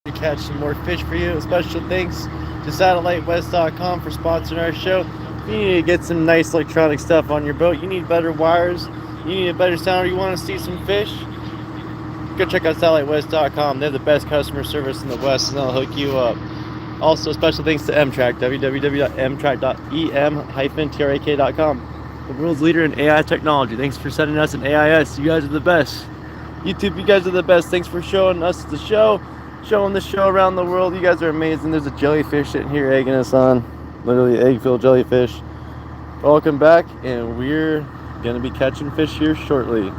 to catch some more fish for you. Special thanks to SatelliteWest.com for sponsoring our show. If you need to get some nice electronic stuff on your boat, you need better wires, you need a better sound, or you want to see some fish, go check out SatelliteWest.com. They have the best customer service in the West, and they'll hook you up. Also, special thanks to MTrack, www.mtrack.em-trak.com, the world's leader in AI technology. Thanks for sending us an AIS. You guys are the best. YouTube, you guys are the best. Thanks for showing us the show, showing the show around the world. You guys are amazing. There's a jellyfish sitting here egging us on, literally egg-filled jellyfish. Welcome back, and we're going to be catching fish here shortly.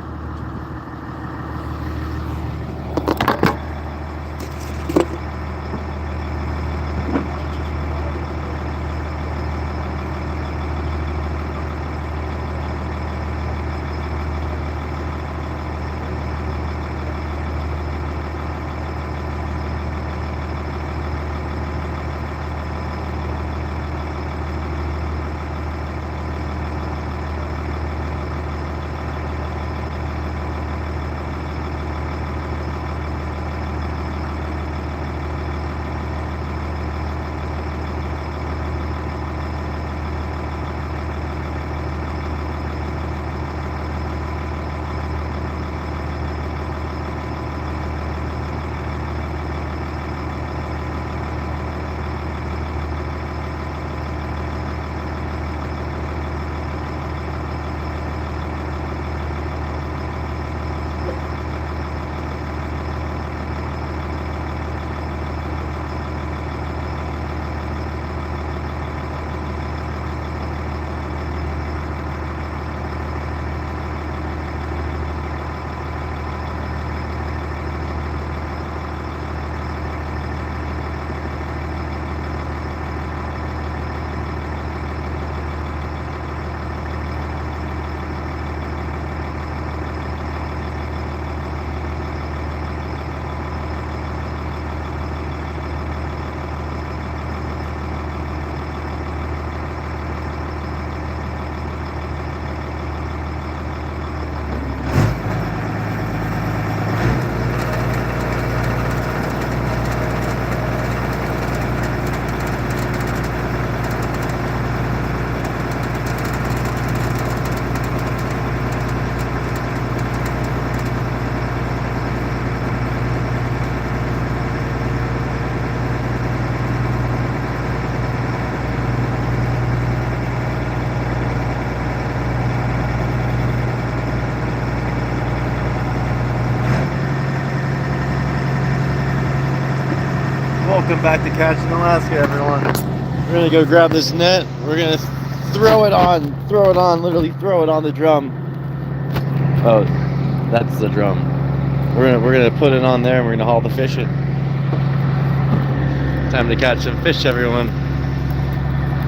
Welcome back to Catching Alaska, everyone. We're gonna go grab this net. We're gonna throw it on, literally throw it on the drum. Oh, that's the drum. We're gonna put it on there, and we're gonna haul the fish in. Time to catch some fish, everyone.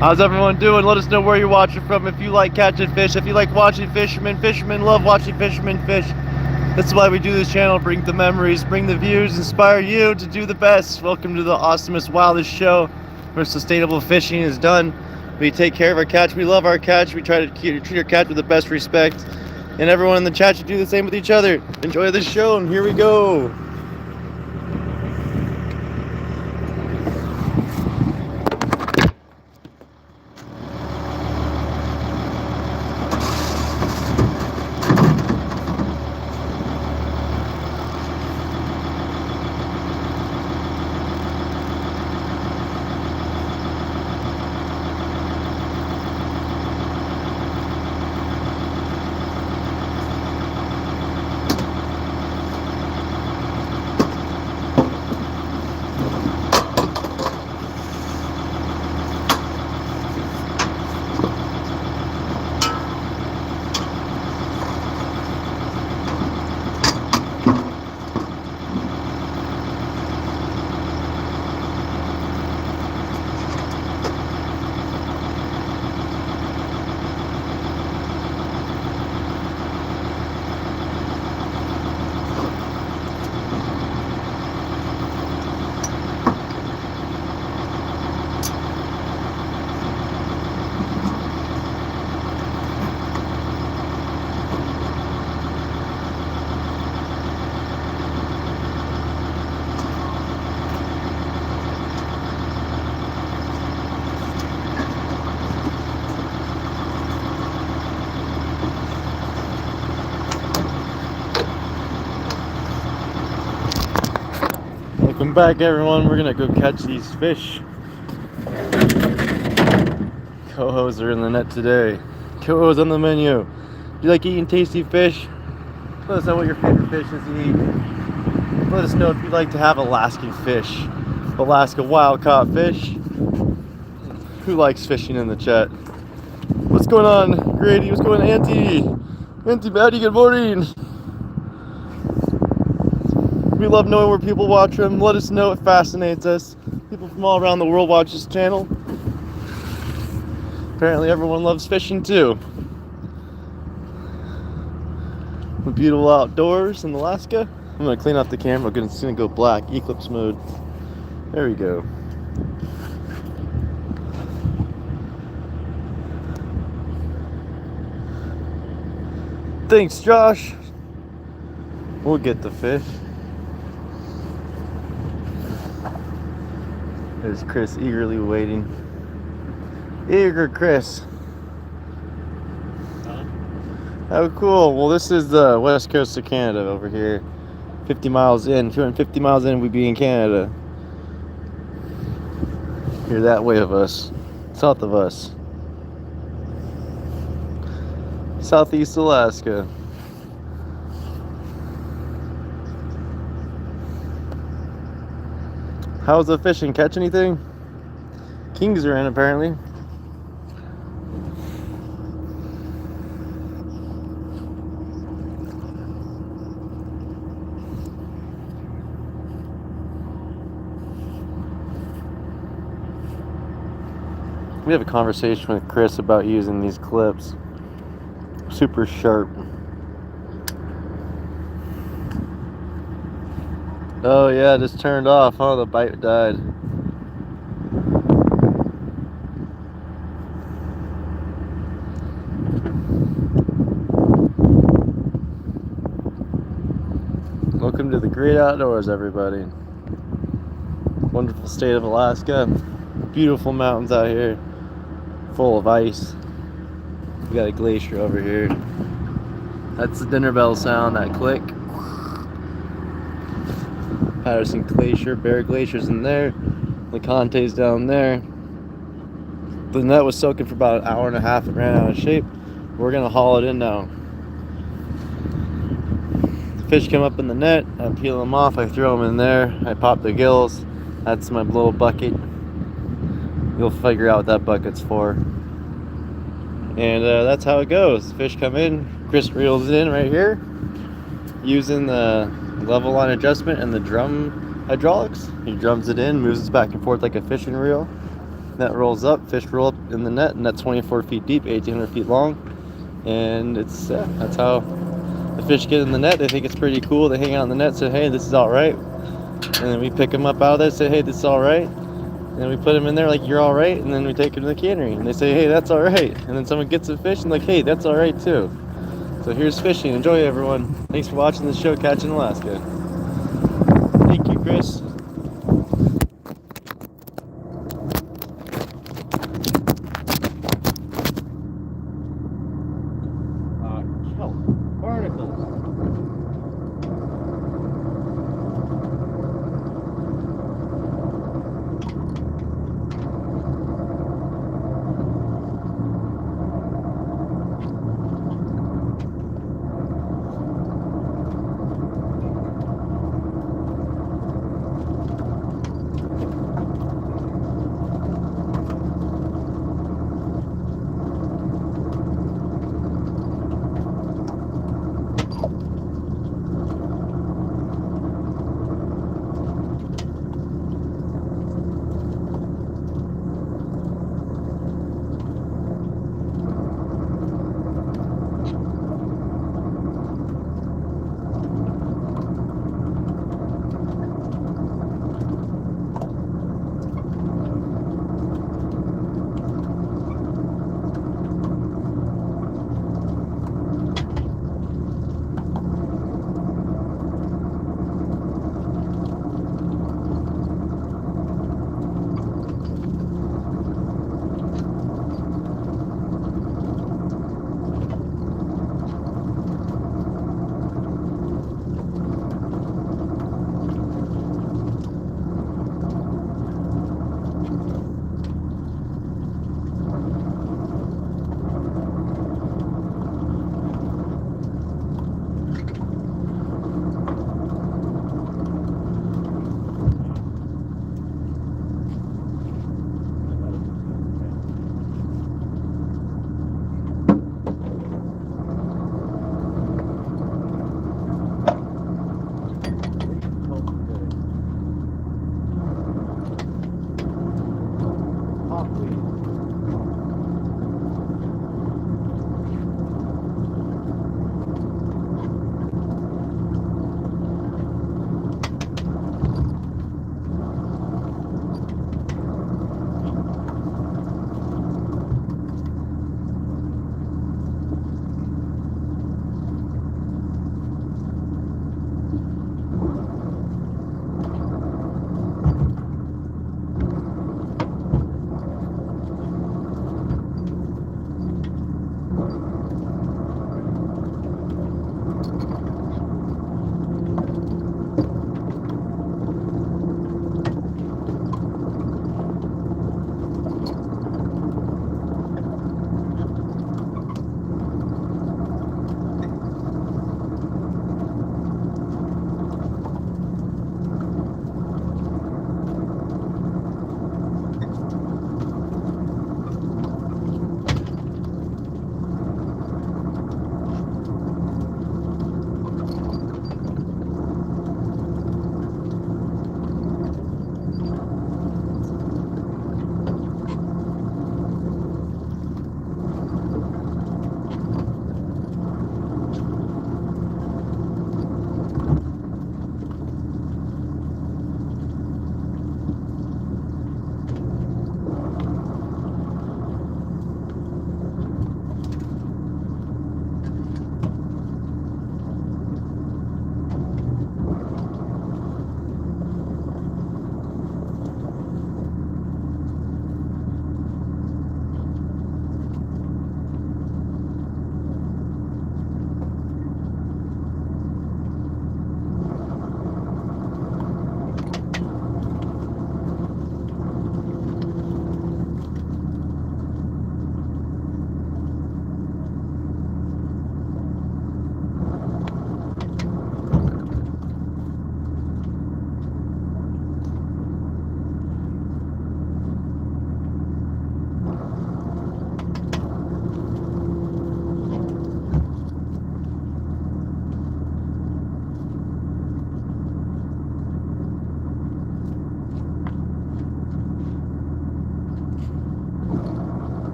How's everyone doing? Let us know where you're watching from. If you like catching fish, if you like watching fishermen, fishermen love watching fishermen fish. That's why we do this channel, bring the memories, bring the views, inspire you to do the best. Welcome to the awesomest, wildest show where sustainable fishing is done. We take care of our catch, we love our catch, we try to treat our catch with the best respect. And everyone in the chat should do the same with each other. Enjoy the show, and here we go. Welcome back, everyone. We're gonna go catch these fish. Cohos are in the net today. Cohos on the menu. Do you like eating tasty fish? Let us know what your favorite fish is to eat. Let us know if you'd like to have Alaskan fish, Alaska wild caught fish. Who likes fishing in the chat? What's going on, Grady? What's going on, Auntie? Auntie Maddie, good morning. We love knowing where people watch them. Let us know, it fascinates us. People from all around the world watch this channel. Apparently everyone loves fishing too. The beautiful outdoors in Alaska. I'm gonna clean off the camera, it's gonna go black, eclipse mode. There we go. Thanks, Josh. We'll get the fish. There's Chris eagerly waiting. Eager Chris. Oh, cool. Well, this is the west coast of Canada over here. 50 miles in. 250 miles in, we'd be in Canada. You're that way of us. South of us. Southeast Alaska. How's the fishing? Catch anything? Kings are in, apparently. We have a conversation with Chris about using these clips. Super sharp. Oh yeah, just turned off. Oh, the bite died. Welcome to the great outdoors, everybody. Wonderful state of Alaska. Beautiful mountains out here, full of ice. We got a glacier over here. That's the dinner bell sound, that click. Patterson Glacier, Bear Glacier's in there. LeConte's down there. The net was soaking for about an hour and a half. It ran out of shape. We're gonna haul it in now. The fish come up in the net. I peel them off. I throw them in there. I pop the gills. That's my little bucket. You'll figure out what that bucket's for. And that's how it goes. Fish come in. Chris reels it in right here using the level line adjustment and the drum hydraulics. He drums it in, moves it back and forth like a fishing reel. Net rolls up, fish roll up in the net, and that's 24 feet deep, 1,800 feet long. And it's that's how the fish get in the net. They think it's pretty cool. They hang out in the net, say, hey, this is all right. And then we pick them up out of there, say, hey, this is all right. And then we put them in there like, you're all right. And then we take them to the cannery and they say, hey, that's all right. And then someone gets a fish and like, hey, that's all right too. So here's fishing. Enjoy, everyone. Thanks for watching this show, Catching Alaska. Thank you, Chris. Barnacles.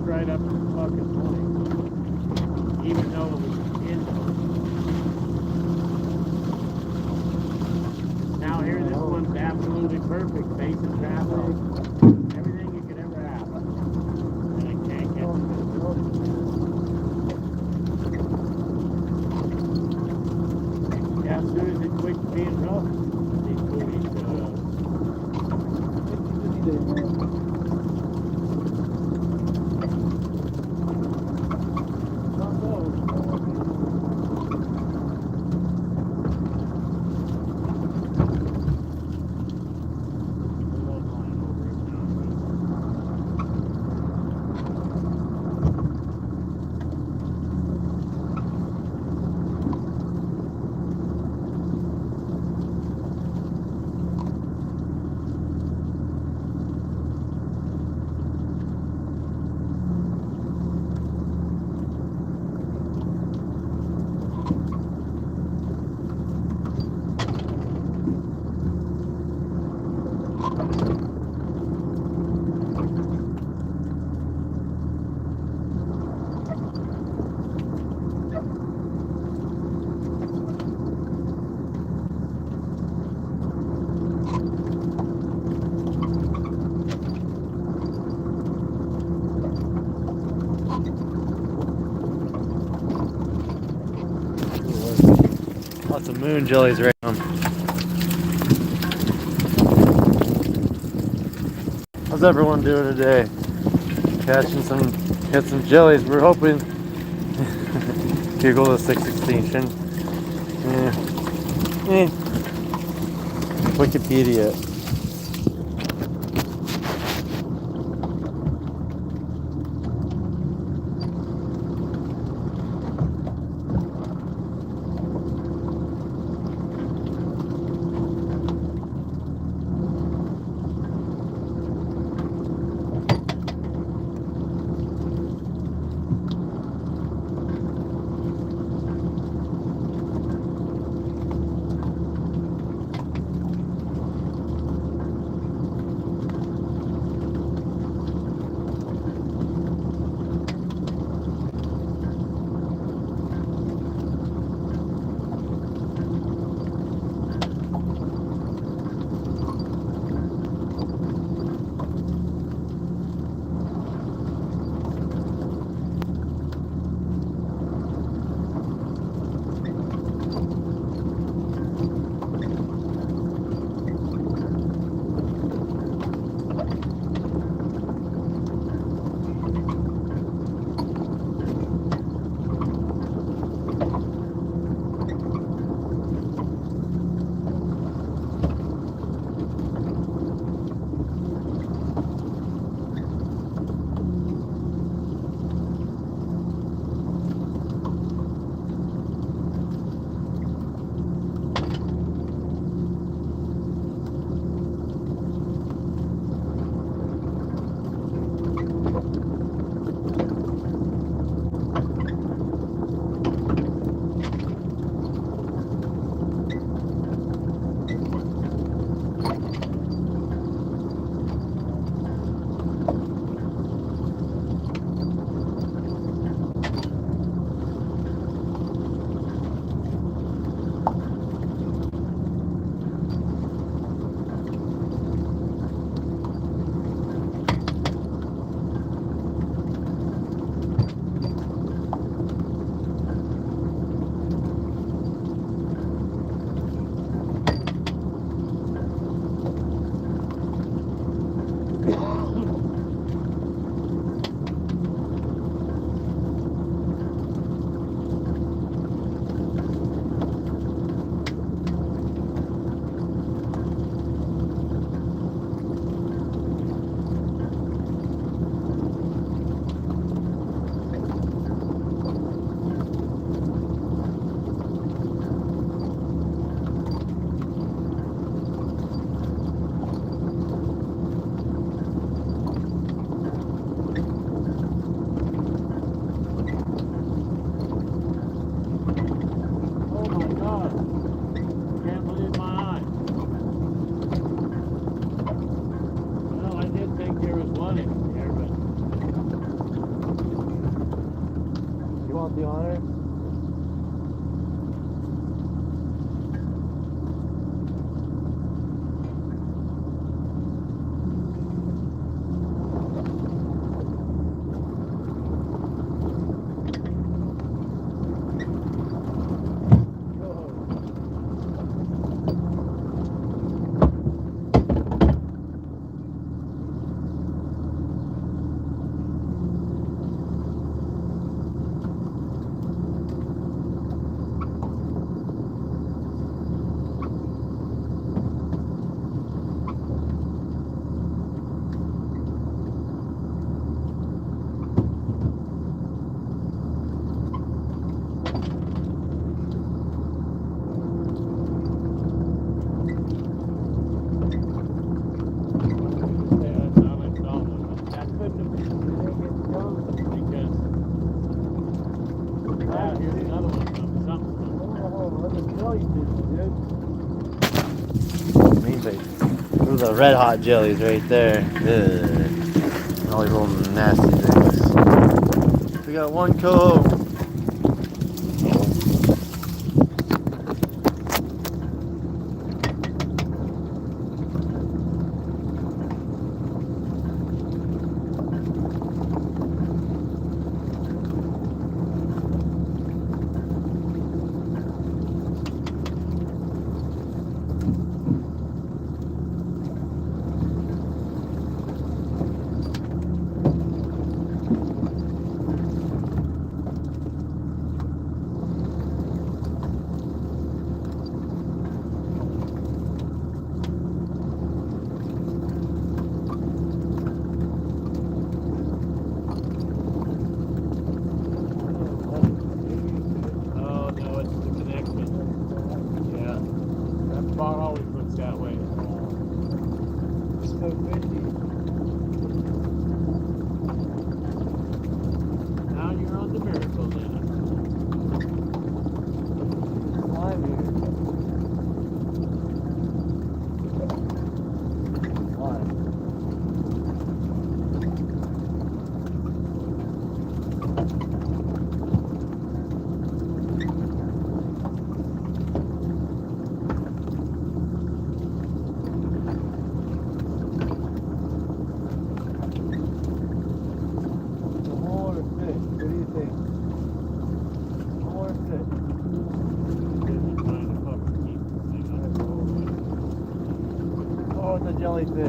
Right up to the fucking point, even though it was indoors. Now here this one's out. absolutely perfect. Face of traffic. Everything you could ever have. And I can't get to the building. Yeah, as soon as it quits being rough, these booties, Lots of moon jellies right now. How's everyone doing today? Catching some jellies. We're hoping. Google the 6 extinction. Wikipedia. jellyfish. Those are the red hot jellies right there. Ugh. All these little nasty things. We got one coho. Jellyfish.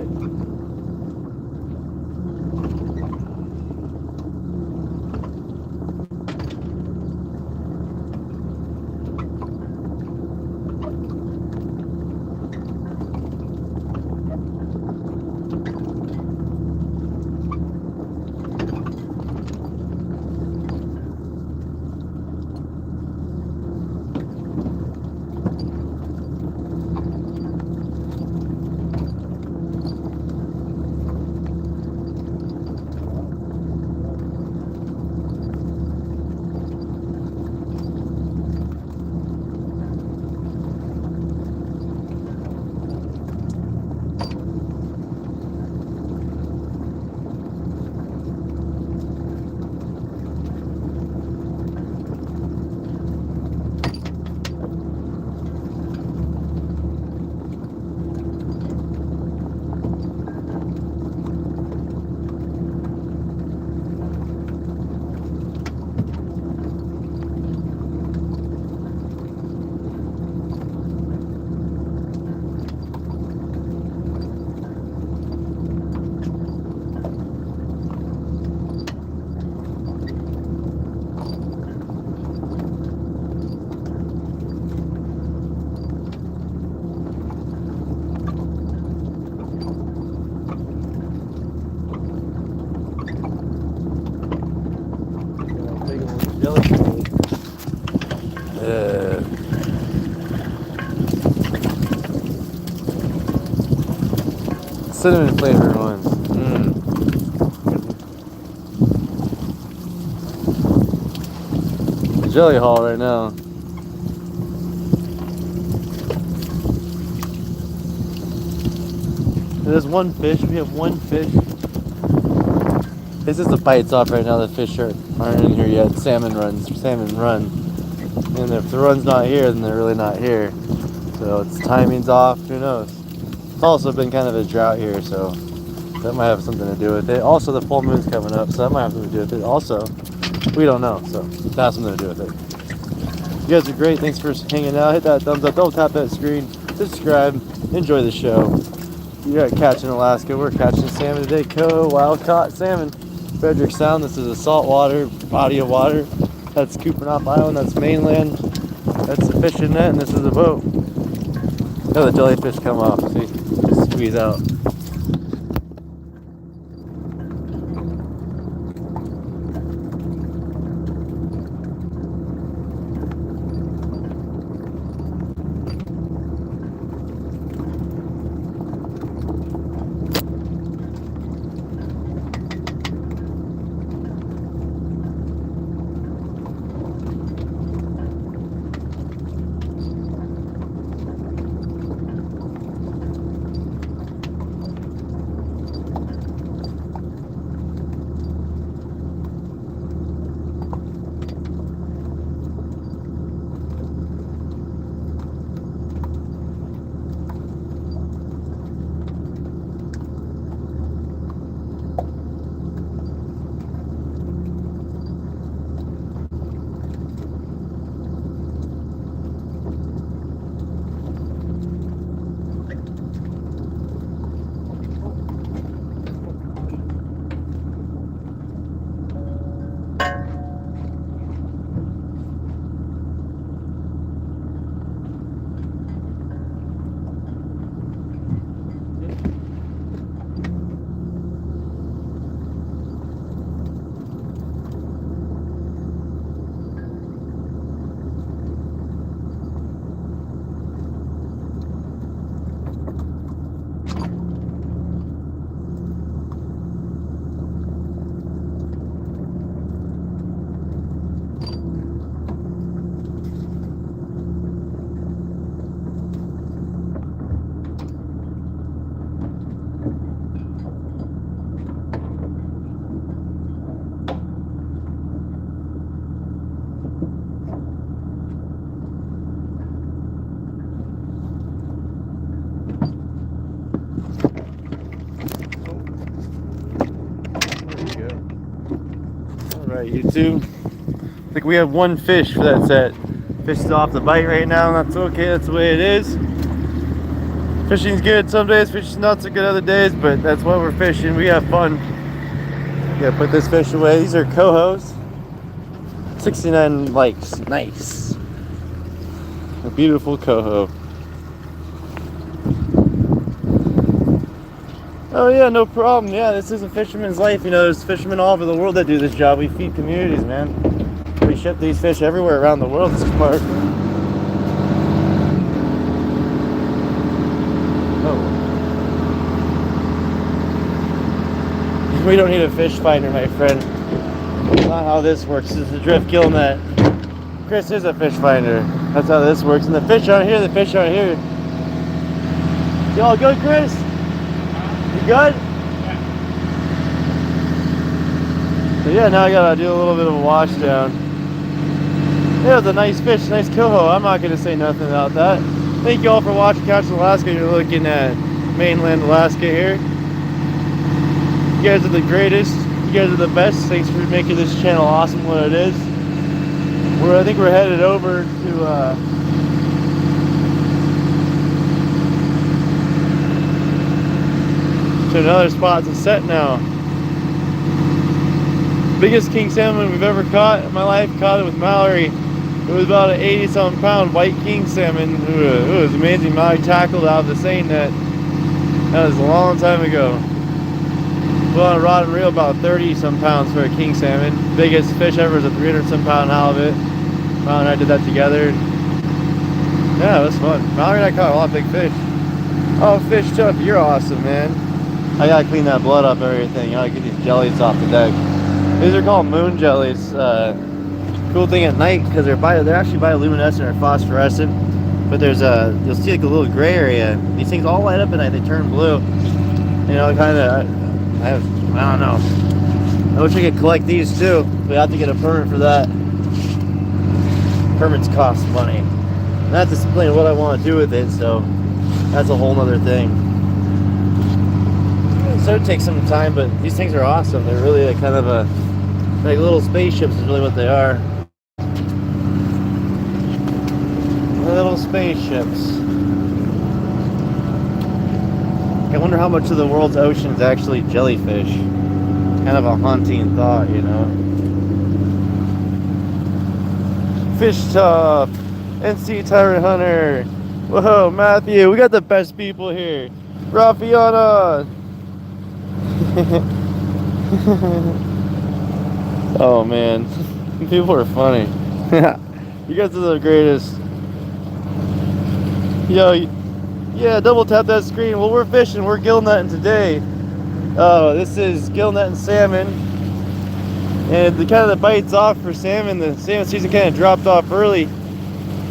Cinnamon flavored ones. The jelly haul right now. There's one fish. We have one fish. It's just the bites off right now. The fish aren't in here yet. Salmon run. And if the run's not here, then they're really not here. So its timing's off. Who knows? It's also been kind of a drought here, so that might have something to do with it. Also, the full moon's coming up, so that might have something to do with it. Also, we don't know, so that has something to do with it. You guys are great. Thanks for hanging out. Hit that thumbs up. Don't tap that screen. Subscribe. Enjoy the show. You're at Catching Alaska. We're catching salmon today. Coho, wild caught salmon. Frederick Sound. This is a saltwater body of water. That's Kupernop Island. That's mainland. That's the fishing net, and this is a boat. Oh, the jellyfish come off. See, squeeze out. Alright, YouTube. I think we have one fish for that set. Fish is off the bite right now, and that's okay, that's the way it is. Fishing's good some days, fishing's not so good other days, but that's why we're fishing. We have fun. Gotta put this fish away. These are cohos. 69 likes. Nice. A beautiful coho. Oh yeah, no problem. Yeah, this is a fisherman's life. You know, there's fishermen all over the world that do this job. We feed communities, man. We ship these fish everywhere around the world. This is part. Oh. We don't need a fish finder, my friend. That's not how this works. This is a drift gill net. Chris is a fish finder. That's how this works. And the fish aren't here. The fish aren't here. You all good, Chris? You good? Yeah. So yeah, now I gotta do a little bit of a wash down. Yeah, it's a nice fish, nice coho. I'm not gonna say nothing about that. Thank you all for watching Couch Alaska. You're looking at mainland Alaska here. You guys are the greatest. You guys are the best. Thanks for making this channel awesome what it is. I think we're headed over to another spot to set now. Biggest king salmon we've ever caught in my life. Caught it with Mallory. It was about an 80-something pound white king salmon. It was amazing. Mallory tackled out of the seine net. That was a long time ago. Put on a rod and reel about 30-some pounds for a king salmon. Biggest fish ever was a 300-some pound halibut. Mallory and I did that together. Yeah, it was fun. Mallory and I caught a lot of big fish. Oh, Fish Tough, you're awesome, man. I gotta clean that blood up and everything. I gotta get these jellies off the deck. These are called moon jellies. Cool thing at night because they're actually bioluminescent or phosphorescent. But there's you'll see like a little gray area. These things all light up at night. They turn blue. You know, kind of. I don't know. I wish I could collect these too. We have to get a permit for that. Permits cost money. And that's explain what I want to do with it. So that's a whole nother thing. So it takes some time, but these things are awesome. They're really like kind of like little spaceships is really what they are. Little spaceships. I wonder how much of the world's ocean is actually jellyfish. Kind of a haunting thought, you know. Fish Tough, NC Tyrant Hunter. Whoa, Matthew, we got the best people here. Rafiana. Oh man, people are funny. You guys are the greatest. Yo, yeah, double tap that screen. Well, we're fishing. We're gillnetting today. This is gillnetting salmon, and the bites off for salmon. The salmon season kind of dropped off early,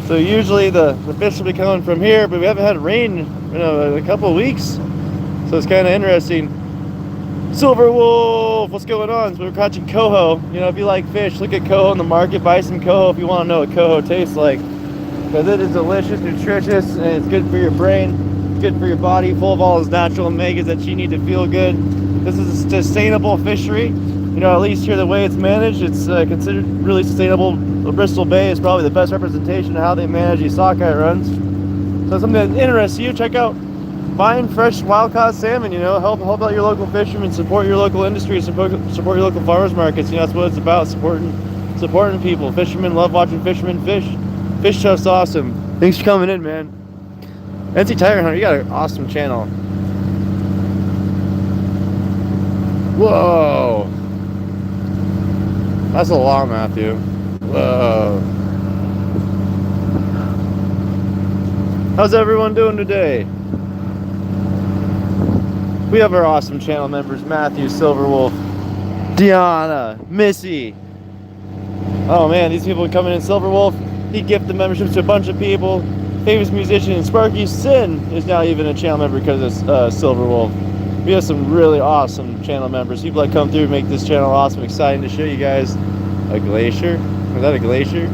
so usually the fish will be coming from here, but we haven't had rain in a couple of weeks, so it's kind of interesting. Silver Wolf, what's going on? So we're catching coho. You know, if you like fish, look at coho in the market. Buy some coho if you want to know what coho tastes like. Because it is delicious, nutritious, and it's good for your brain, good for your body, full of all those natural omegas that you need to feel good. This is a sustainable fishery. You know, at least here the way it's managed, it's considered really sustainable. The Bristol Bay is probably the best representation of how they manage these sockeye runs. So something that interests you, check out buying fresh wild-caught salmon. You know, help out your local fishermen, support your local industry, support your local farmers markets. You know, that's what it's about, supporting people. Fishermen love watching fishermen fish. Fish Tough's awesome. Thanks for coming in, man. NC Tyrant Hunter, you got an awesome channel. Whoa. That's a lot, Matthew. Whoa. How's everyone doing today? We have our awesome channel members, Matthew, Silverwolf, Deanna, Missy. Oh man, these people are coming in. Silverwolf, he gifted memberships to a bunch of people. Famous musician Sparky Sin is now even a channel member because of Silverwolf. We have some really awesome channel members. People that come through and make this channel awesome. Exciting to show you guys a glacier. Is that a glacier?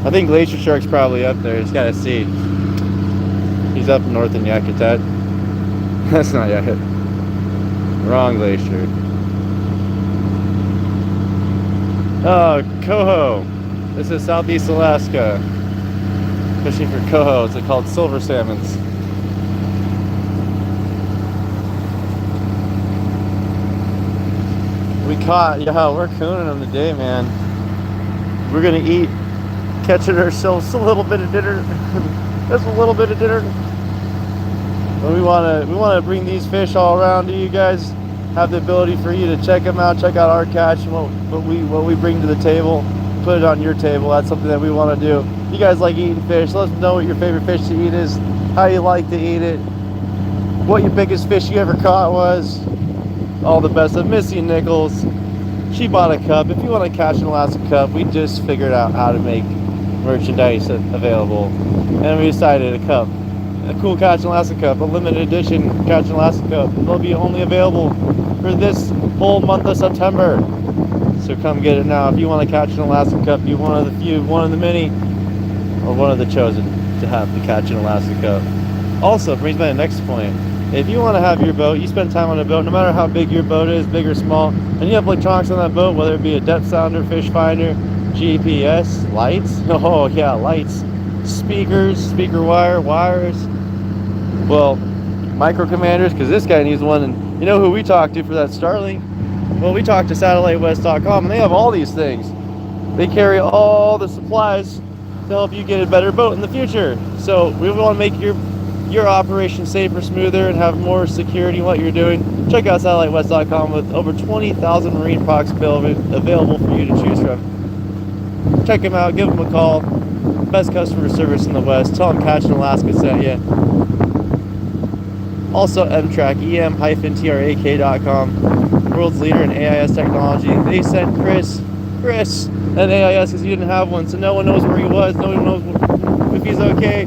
I think Glacier Shark's probably up there. Just gotta see. He's up north in Yakutat. That's not Yakutat. Wrong glacier. Coho. This is Southeast Alaska. Fishing for coho. It's called silver salmons. We caught, yeah, we're cooning them today, man. We're gonna eat, catching ourselves a little bit of dinner. Just a little bit of dinner. But we wanna bring these fish all around to you guys. Have the ability for you to check them out, check out our catch, and what we bring to the table. Put it on your table. That's something that we want to do. You guys like eating fish? Let us know what your favorite fish to eat is, how you like to eat it, what your biggest fish you ever caught was. All the best of Missy Nichols. She bought a cup. If you want to catch an Alaskan cup, we just figured out how to make merchandise available, and we decided a cup, a cool Catch an Alaskan cup, a limited edition Catch an Alaskan cup. It'll be only available for this whole month of September. So come get it now. If you want to catch an Alaskan cup, you're one of the few, one of the many, or one of the chosen to have to catch an Alaskan cup. Also, brings me to the next point. If you want to have your boat, you spend time on a boat, no matter how big your boat is, big or small, and you have electronics on that boat, whether it be a depth sounder, fish finder, GPS, lights, oh yeah, lights, speakers, speaker wires, well, micro commanders, because this guy needs one. And you know who we talked to for that Starlink? Well, we talked to satellitewest.com, and they have all these things. They carry all the supplies to help you get a better boat in the future. So we want to make your operation safer, smoother, and have more security in what you're doing. Check out satellitewest.com with over 20,000 marine products available for you to choose from. Check them out, give them a call. Best customer service in the West. Tell them Catch in Alaska sent you. Also, M-Track, em-trak.com, world's leader in AIS technology. They sent Chris an AIS because he didn't have one, so no one knows where he was, no one knows if he's okay,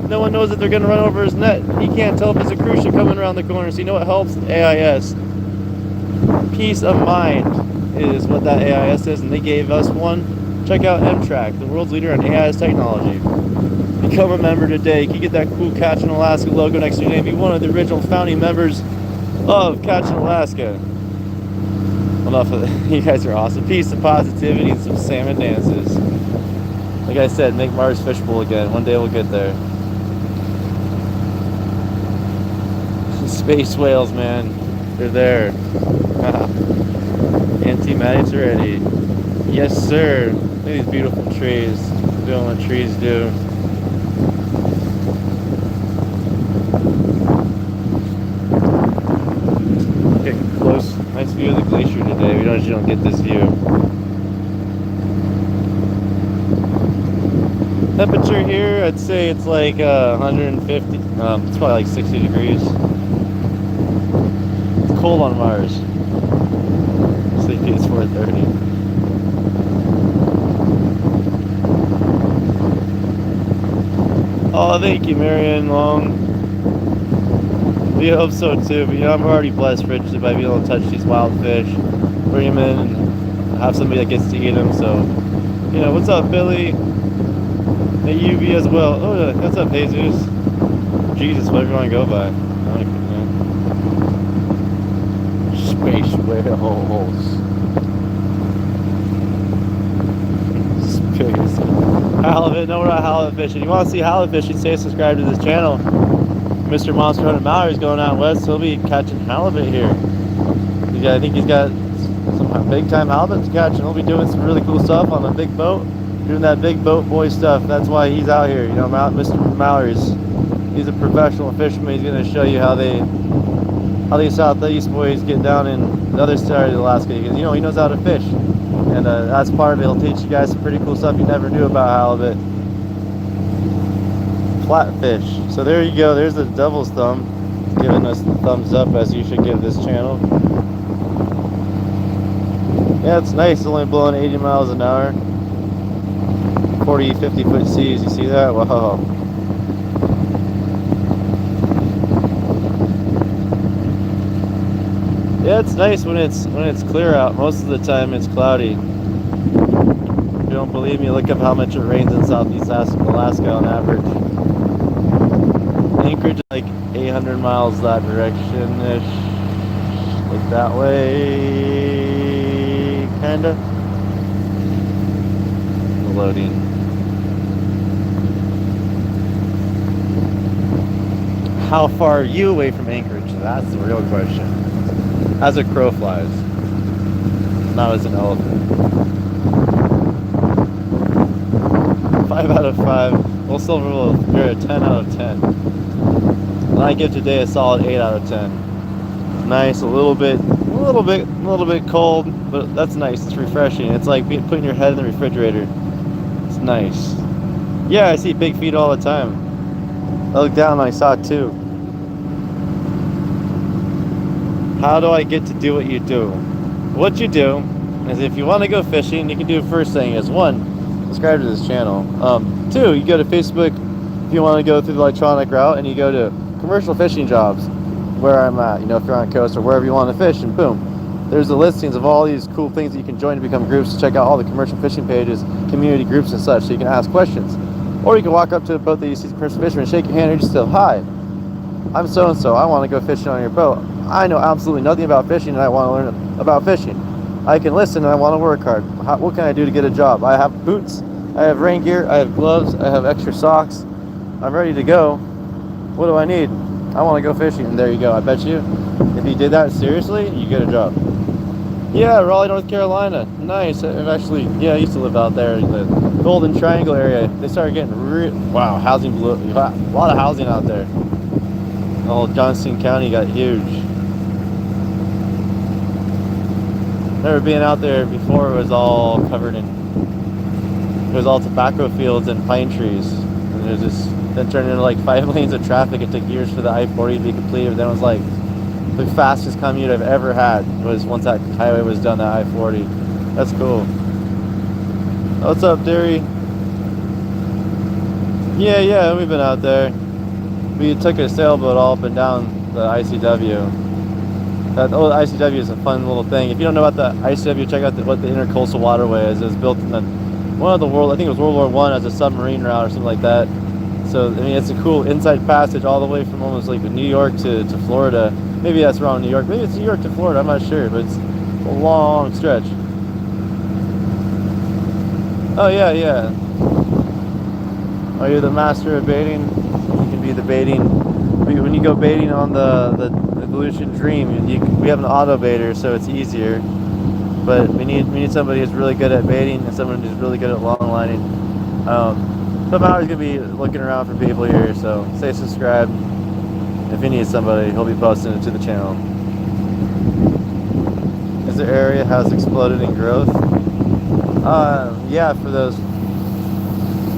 no one knows that they're going to run over his net. He can't tell if there's a cruise ship coming around the corner, so you know what helps? AIS. Peace of mind is what that AIS is, and they gave us one. Check out M-Track, the world's leader in AIS technology. Become a member today. You can get that cool Catch in Alaska logo next to your name. Be one of the original founding members of Catch in Alaska. Enough of that. You guys are awesome. Peace and positivity and some salmon dances. Like I said, make Mars Fishbowl again. One day we'll get there. Space whales, man. They're there. Anti-matics are ready. Yes, sir. Look at these beautiful trees. Doing what trees do. Getting close. Nice view of the glacier today. We usually don't get this view. Temperature here, I'd say it's like 150. It's probably like 60 degrees. It's cold on Mars. Sleepy is 4:30. Oh, thank you, Marion Long. We hope so too, but you know, I'm already blessed richly by being able to touch these wild fish, bring them in, and have somebody that gets to eat them. So, you know, what's up, Billy? Hey, UV as well. Oh, what's up, Jesus? Jesus, whatever you want to go by. Space whales. Space. Halibut. No, we're not halibut fishing. You want to see halibut fishing? Stay subscribed to this channel. Mr. Monster Hunter Mallory's going out west. He'll be catching halibut here. I think he's got some big time halibut to catch, and he'll be doing some really cool stuff on a big boat, doing that big boat boy stuff. That's why he's out here. You know, Mr. Mallory's, he's a professional fisherman. He's going to show you how they Southeast boys get down in the other side of Alaska. Because, you know, he knows how to fish, and that's part of it. He'll teach you guys some pretty cool stuff you never knew about halibut. Flatfish. So there you go. There's the devil's thumb, giving us the thumbs up, as you should give this channel. Yeah, it's nice. It's only blowing 80 miles an hour. 40, 50 foot seas. You see that? Wow. Yeah, it's nice when it's clear out. Most of the time it's cloudy. If you don't believe me, look up how much it rains in Southeast Alaska on average. Anchorage is like 800 miles that direction-ish. Like that way, kinda. loading. How far are you away from Anchorage? That's the real question. As a crow flies, not as an elephant. 5 out of 5. Well, Silver Wolf, you're a 10 out of 10. And I give today a solid 8 out of 10. Nice, a little bit cold, but that's nice. It's refreshing. It's like putting your head in the refrigerator. It's nice. Yeah, I see big feet all the time. I looked down and I saw 2. How do I get to do what you do? What you do is, if you want to go fishing, you can do first thing is 1, subscribe to this channel. 2, you go to Facebook if you want to go through the electronic route, and you go to commercial fishing jobs where I'm at, you know, if you're on the coast or wherever you want to fish, and boom, there's the listings of all these cool things that you can join to become groups, to check out all the commercial fishing pages, community groups and such, so you can ask questions. Or you can walk up to a boat that you see commercial fishermen, shake your hand, and just say, hi, I'm so and so, I want to go fishing on your boat. I know absolutely nothing about fishing, and I want to learn about fishing. I can listen and I want to work hard. What can I do to get a job? I have boots, I have rain gear, I have gloves, I have extra socks. I'm ready to go. What do I need? I want to go fishing. And there you go. I bet you, if you did that seriously, you get a job. Yeah, Raleigh, North Carolina. Nice. I've actually, I used to live out there in the Golden Triangle area. They started getting wow, housing blew, a lot of housing out there. Oh, Johnston County got huge. Never being out there before, it was all covered in, it was all tobacco fields and pine trees. And it was just, then turned into like 5 lanes of traffic. It took years for the I-40 to be completed, but then it was like the fastest commute I've ever had was once that highway was done, that I-40. That's cool. What's up, Derry? Yeah, we've been out there. We took a sailboat all up and down the ICW. That old ICW is a fun little thing. If you don't know about the ICW, check out what the Intercoastal Waterway is. It was built in one of the world, I think it was World War I, as a submarine route or something like that. So, I mean, it's a cool inside passage all the way from almost like New York to Florida. Maybe that's wrong, New York. Maybe it's New York to Florida, I'm not sure, but it's a long stretch. Oh, yeah. Are you the master of baiting? You can be the baiting. When you go baiting on the Aleutian Dream, we have an auto baiter, so it's easier. But we need somebody who's really good at baiting and someone who's really good at long lining. So I'm always gonna be looking around for people here, so stay subscribed. If you need somebody, he'll be posting it to the channel. Is the area has exploded in growth? Yeah, for those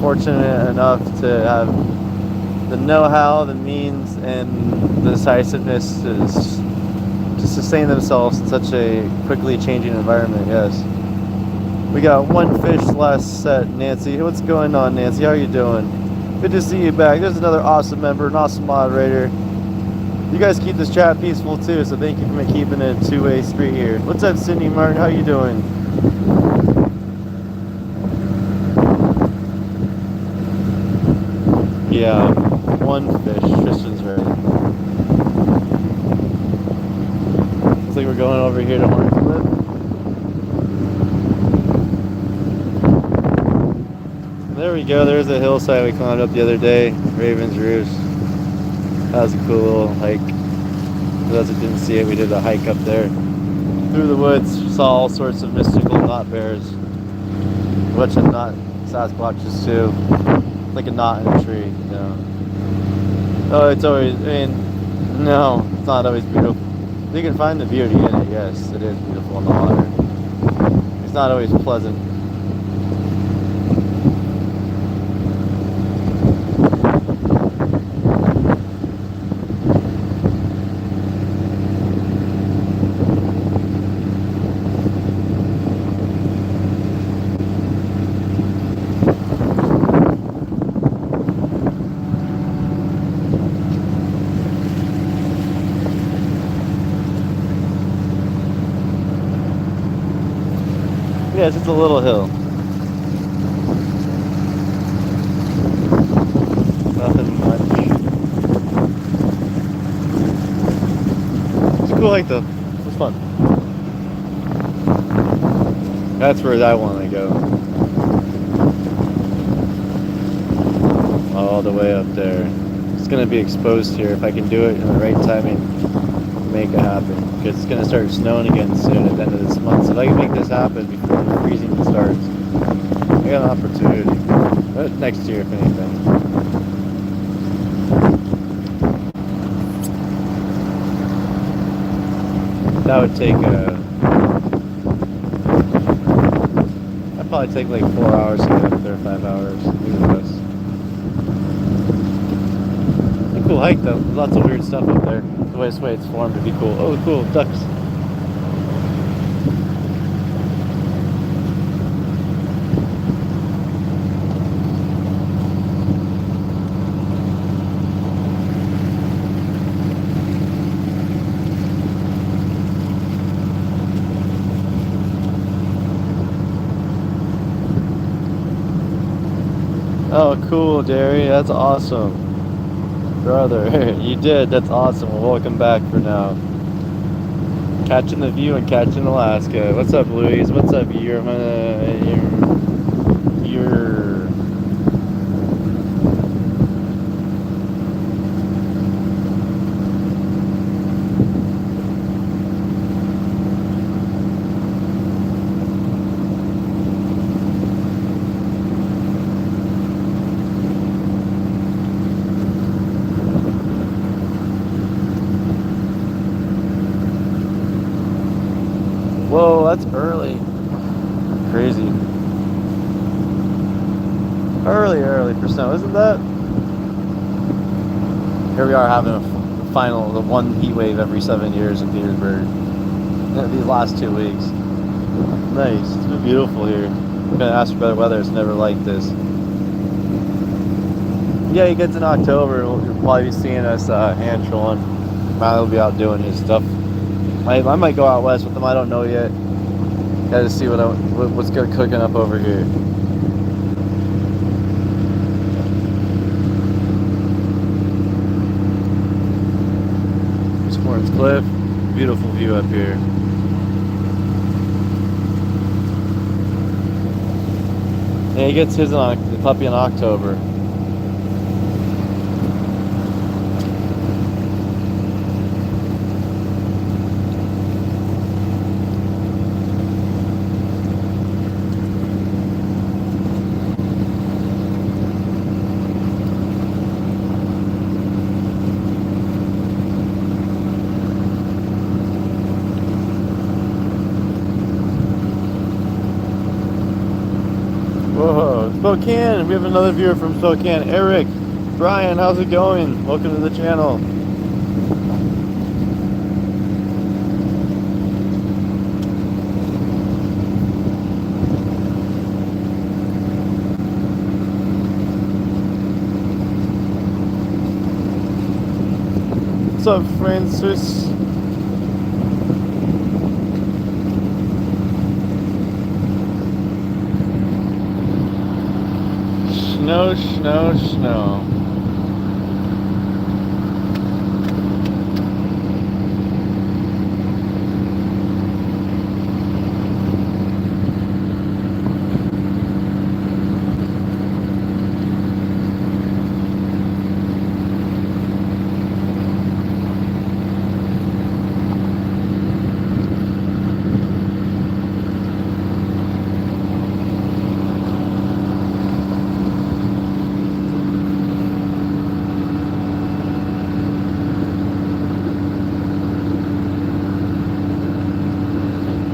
fortunate enough to have the know-how, the means, and the decisiveness to sustain themselves in such a quickly changing environment, yes. We got 1 fish last set, Nancy. What's going on, Nancy? How are you doing? Good to see you back. There's another awesome member, an awesome moderator. You guys keep this chat peaceful too, so thank you for keeping it a two-way street here. What's up, Sydney Martin? How you doing? Yeah, 1 fish. Tristan's right. Looks like we're going over here to Horns Cliff. There we go. There's a hillside we climbed up the other day. Raven's Roost. That was a cool little hike. For those that didn't see it, we did a hike up there. Through the woods, saw all sorts of mystical knot bears. A bunch of knot Sasquatches too. Like a knot in a tree, you know. Oh, it's always, no, it's not always beautiful. You can find the beauty in it, yes. It is beautiful in the water. It's not always pleasant. Yeah, it's just a little hill. Nothing much. It's a cool hike though. It was fun. That's where I want to go. all the way up there. It's gonna be exposed here if I can do it in the right timing. Make it happen, because it's gonna start snowing again soon at the end of this month. So if I can make this happen before the freezing starts, I got an opportunity. But next year, if anything. That would take I'd probably take like 4 hours to get up there, 5 hours, maybe less. A cool hike though. There's lots of weird stuff up there. The way it's formed to be cool. Oh, cool, ducks. Oh, cool, Derry. That's awesome. Brother, you did. That's awesome. Well, welcome back for now. Catching the view and catching Alaska. What's up, Louise? What's up, you're Whoa, that's early. Crazy. Early for snow, isn't that? Here we are having the one heat wave every 7 years in Petersburg. These last 2 weeks. Nice. It's been beautiful here. I'm gonna ask for better weather. It's never like this. Yeah, he gets in October. You'll probably be seeing us hand trolling. Miley will be out doing his stuff. I might go out west with them. I don't know yet. Gotta see what's good cooking up over here. Sports Cliff, beautiful view up here. Yeah, he gets his the puppy in October. Whoa, Spokane! We have another viewer from Spokane. Eric, Brian, how's it going? Welcome to the channel. What's up, Francis? Snow.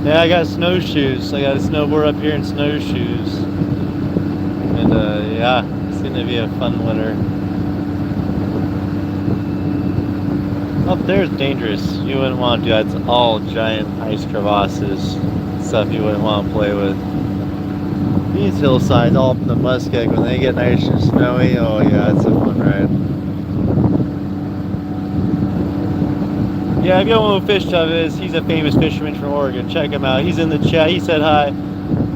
Yeah, I got snowshoes. I got a snowboard up here in snowshoes. And yeah, it's gonna be a fun winter. Up there is dangerous. You wouldn't want to do that. It's all giant ice crevasses. Stuff you wouldn't want to play with. These hillsides all up in the muskeg, when they get nice and snowy, oh yeah, it's a fun ride. Yeah, if you don't know who Fish Tub is, he's a famous fisherman from Oregon. Check him out. He's in the chat. He said hi.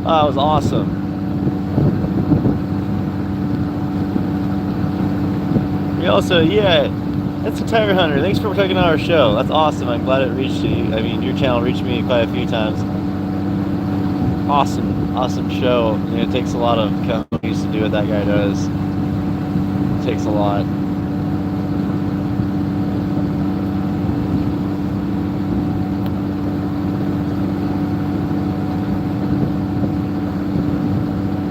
Oh, it was awesome. We also, yeah, that's a Tire Hunter. Thanks for checking out our show. That's awesome. I'm glad it reached you. I mean, your channel reached me quite a few times. Awesome show. And it takes a lot of companies to do what that guy does. takes a lot.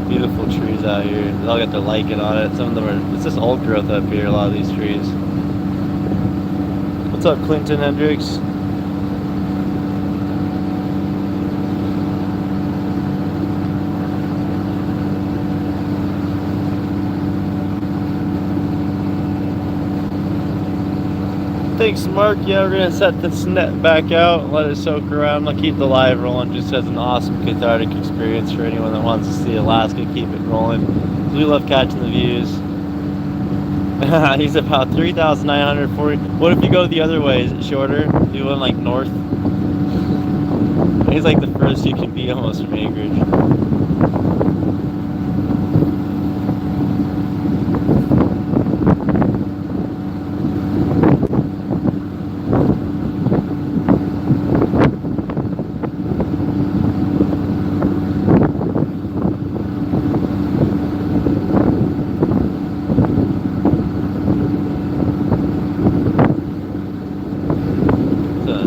Beautiful trees out here. They all got their lichen on it. Some of them are, it's just old growth up here, a lot of these trees. What's up, Clinton Hendricks? Thanks, Mark. Yeah, we're gonna set this net back out and let it soak around. I'll keep the live rolling just as an awesome cathartic experience for anyone that wants to see Alaska. Keep it rolling. We love catching the views. He's about 3,940. What if you go the other way? Is it shorter? Do you want like north? He's like the furthest you can be almost from Anchorage.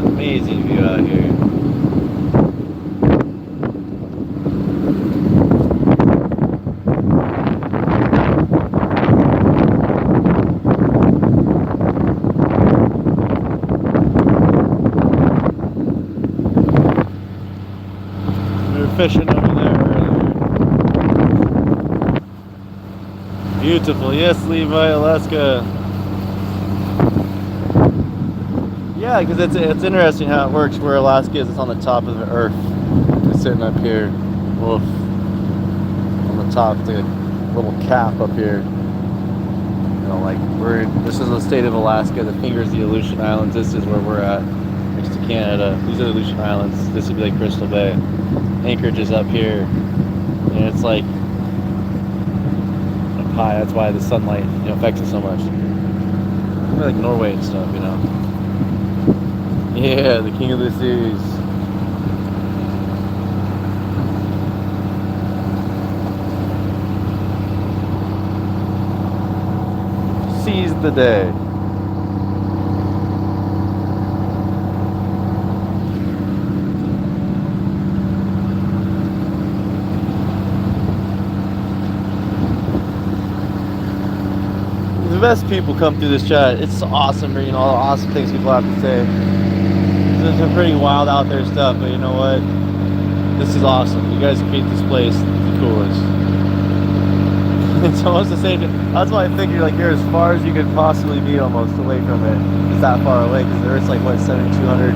Amazing view out here. We were fishing over there earlier. Beautiful, yes, Levi, Alaska. Yeah, because it's interesting how it works. Where Alaska is, it's on the top of the earth. It's sitting up here, woof, on the top. It's like a little cap up here. You know, like this is the state of Alaska. The fingers, the Aleutian Islands. This is where we're at, next to Canada. These are the Aleutian Islands. This would be like Crystal Bay. Anchorage is up here, and it's like up high. That's why the sunlight, affects it so much. Like Norway and stuff, Yeah, the king of the seas. Seize the day. The best people come through this chat. It's awesome reading all the awesome things people have to say. There's some pretty wild out there stuff, but you know what? This is awesome. You guys create this place the coolest. It's almost the same. That's why I figured like you're as far as you could possibly be almost away from it. It's that far away because the Earth's like what, 7,200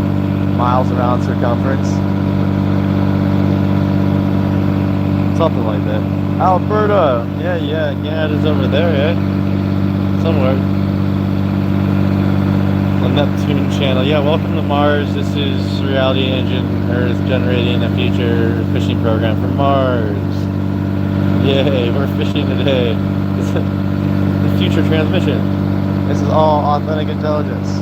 miles around circumference, something like that. Alberta, yeah, Canada's over there, somewhere. The Neptune channel. Yeah, welcome to Mars. This is Reality Engine. Earth generating a future fishing program for Mars. Yay, we're fishing today. The future transmission. This is all authentic intelligence.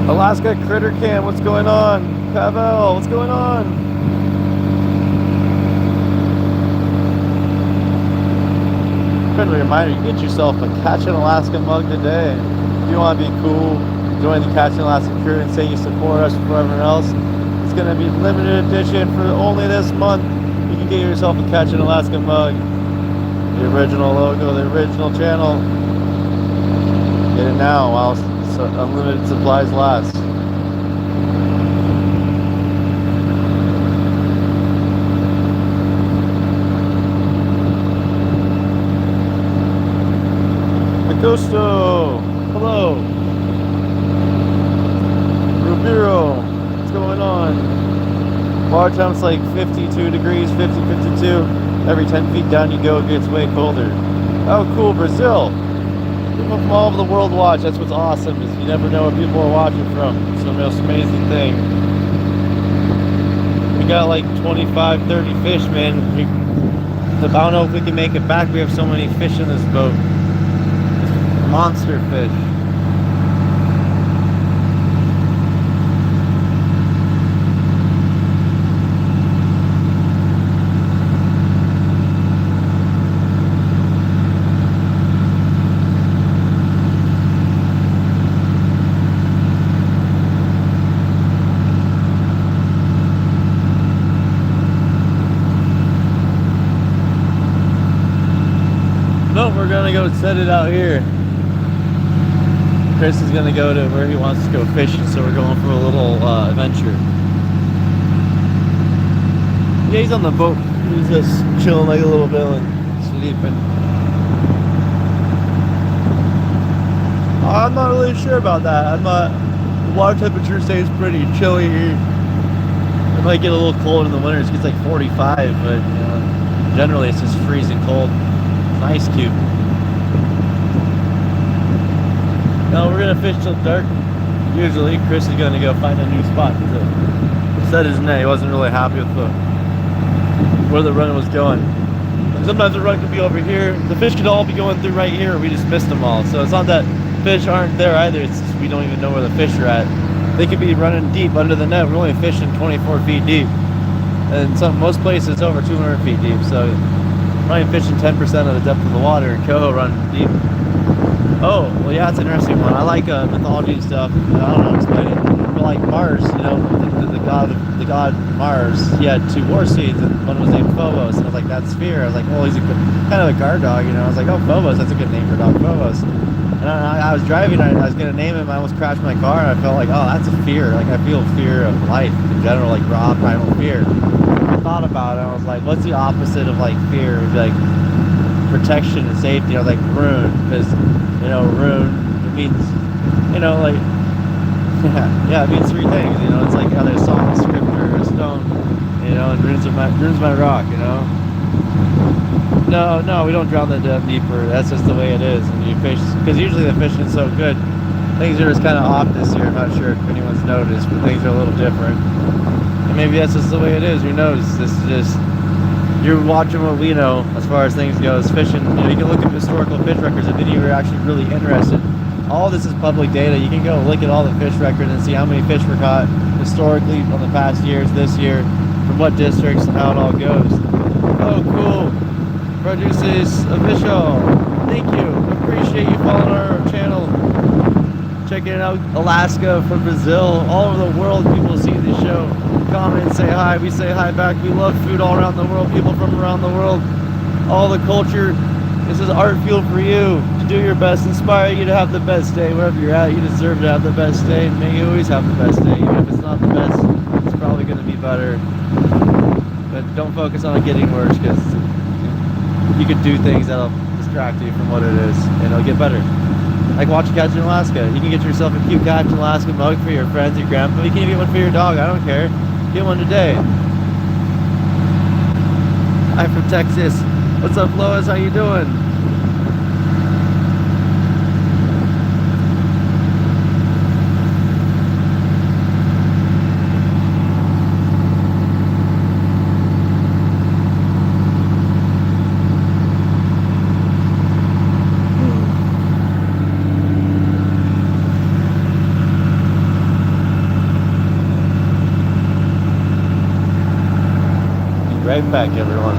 Alaska Critter Cam, what's going on? Pavel, what's going on? Friendly reminder, you get yourself a Catch an Alaska mug today. If you want to be cool, join the Catch an Alaska crew and say you support us before everyone else. It's going to be limited edition for only this month. You can get yourself a Catch an Alaska mug. The original logo, the original channel. Get it now while unlimited supplies last. Gusto, hello. Rubiro, what's going on? Water temp's like 52 degrees, 50, 52. Every 10 feet down you go, it gets way colder. Oh, cool, Brazil. People from all over the world watch. That's what's awesome, is you never know where people are watching from. It's the most amazing thing. We got like 25, 30 fish, man. I don't know if we can make it back. We have so many fish in this boat. Monster fish. No, we're gonna go set it out here. Chris is gonna go to where he wants to go fishing, so we're going for a little adventure. Yeah, he's on the boat. He's just chilling like a little bit and sleeping. I'm not really sure about that. The water temperature stays pretty chilly here. It might get a little cold in the winter. It gets like 45, but you know, generally it's just freezing cold. It's an ice cube. No, we're gonna fish till dark. Usually, Chris is gonna go find a new spot to set his net. He wasn't really happy with where the run was going. Sometimes the run could be over here. The fish could all be going through right here. We just missed them all. So it's not that fish aren't there either. It's just we don't even know where the fish are at. They could be running deep under the net. We're only fishing 24 feet deep, and most places it's over 200 feet deep. So we're only fishing 10% of the depth of the water. And coho running deep. Oh, well, yeah, it's an interesting one. I like mythology and stuff. I don't know how to explain it. For like Mars, you know, the god Mars, he had 2 war seeds, and one was named Phobos. And I was like, that's fear. I was like, oh, he's kind of a guard dog, you know. I was like, oh, Phobos, that's a good name for a dog, Phobos. And I was driving, I was gonna name him. I almost crashed my car, and I felt like, oh, that's a fear. Like I feel fear of life in general, like raw primal fear. I thought about it. I was like, what's the opposite of like fear? It would be like protection and safety. I was like rune, because you know, rune, it means, you know, like, yeah, it means 3 things, you know. It's like other song, scripture, stone, you know, and runes my rock, you know. No, we don't drown the depth deeper. That's just the way it is when you fish, because usually the fishing is so good. Things are just kind of off this year. I'm not sure if anyone's noticed, but things are a little different. And maybe that's just the way it is. Who knows? This is just, you're watching what we know as far as things goes. Fishing, you know, you can look at historical fish records if any of you are actually really interested. All this is public data. You can go look at all the fish records and see how many fish were caught historically on the past years, this year, from what districts, and how it all goes. Oh, cool. Produces official. Thank you. Appreciate you following our channel. Checking out Alaska, from Brazil, all over the world. People see the show. Comment, say hi. We say hi back. We love food all around the world. People from around the world. All the culture. This is art fuel for you to do your best. Inspire you to have the best day wherever you're at. You deserve to have the best day. May you always have the best day. Even if it's not the best, it's probably going to be better. But don't focus on it getting worse, because you could do things that'll distract you from what it is, and it'll get better. Like watching catch in Alaska. You can get yourself a cute catch in Alaska mug for your friends, your grandpa. You can even get one for your dog. I don't care. Get one today. I'm from Texas. What's up, Lois? How you doing? Right back, everyone.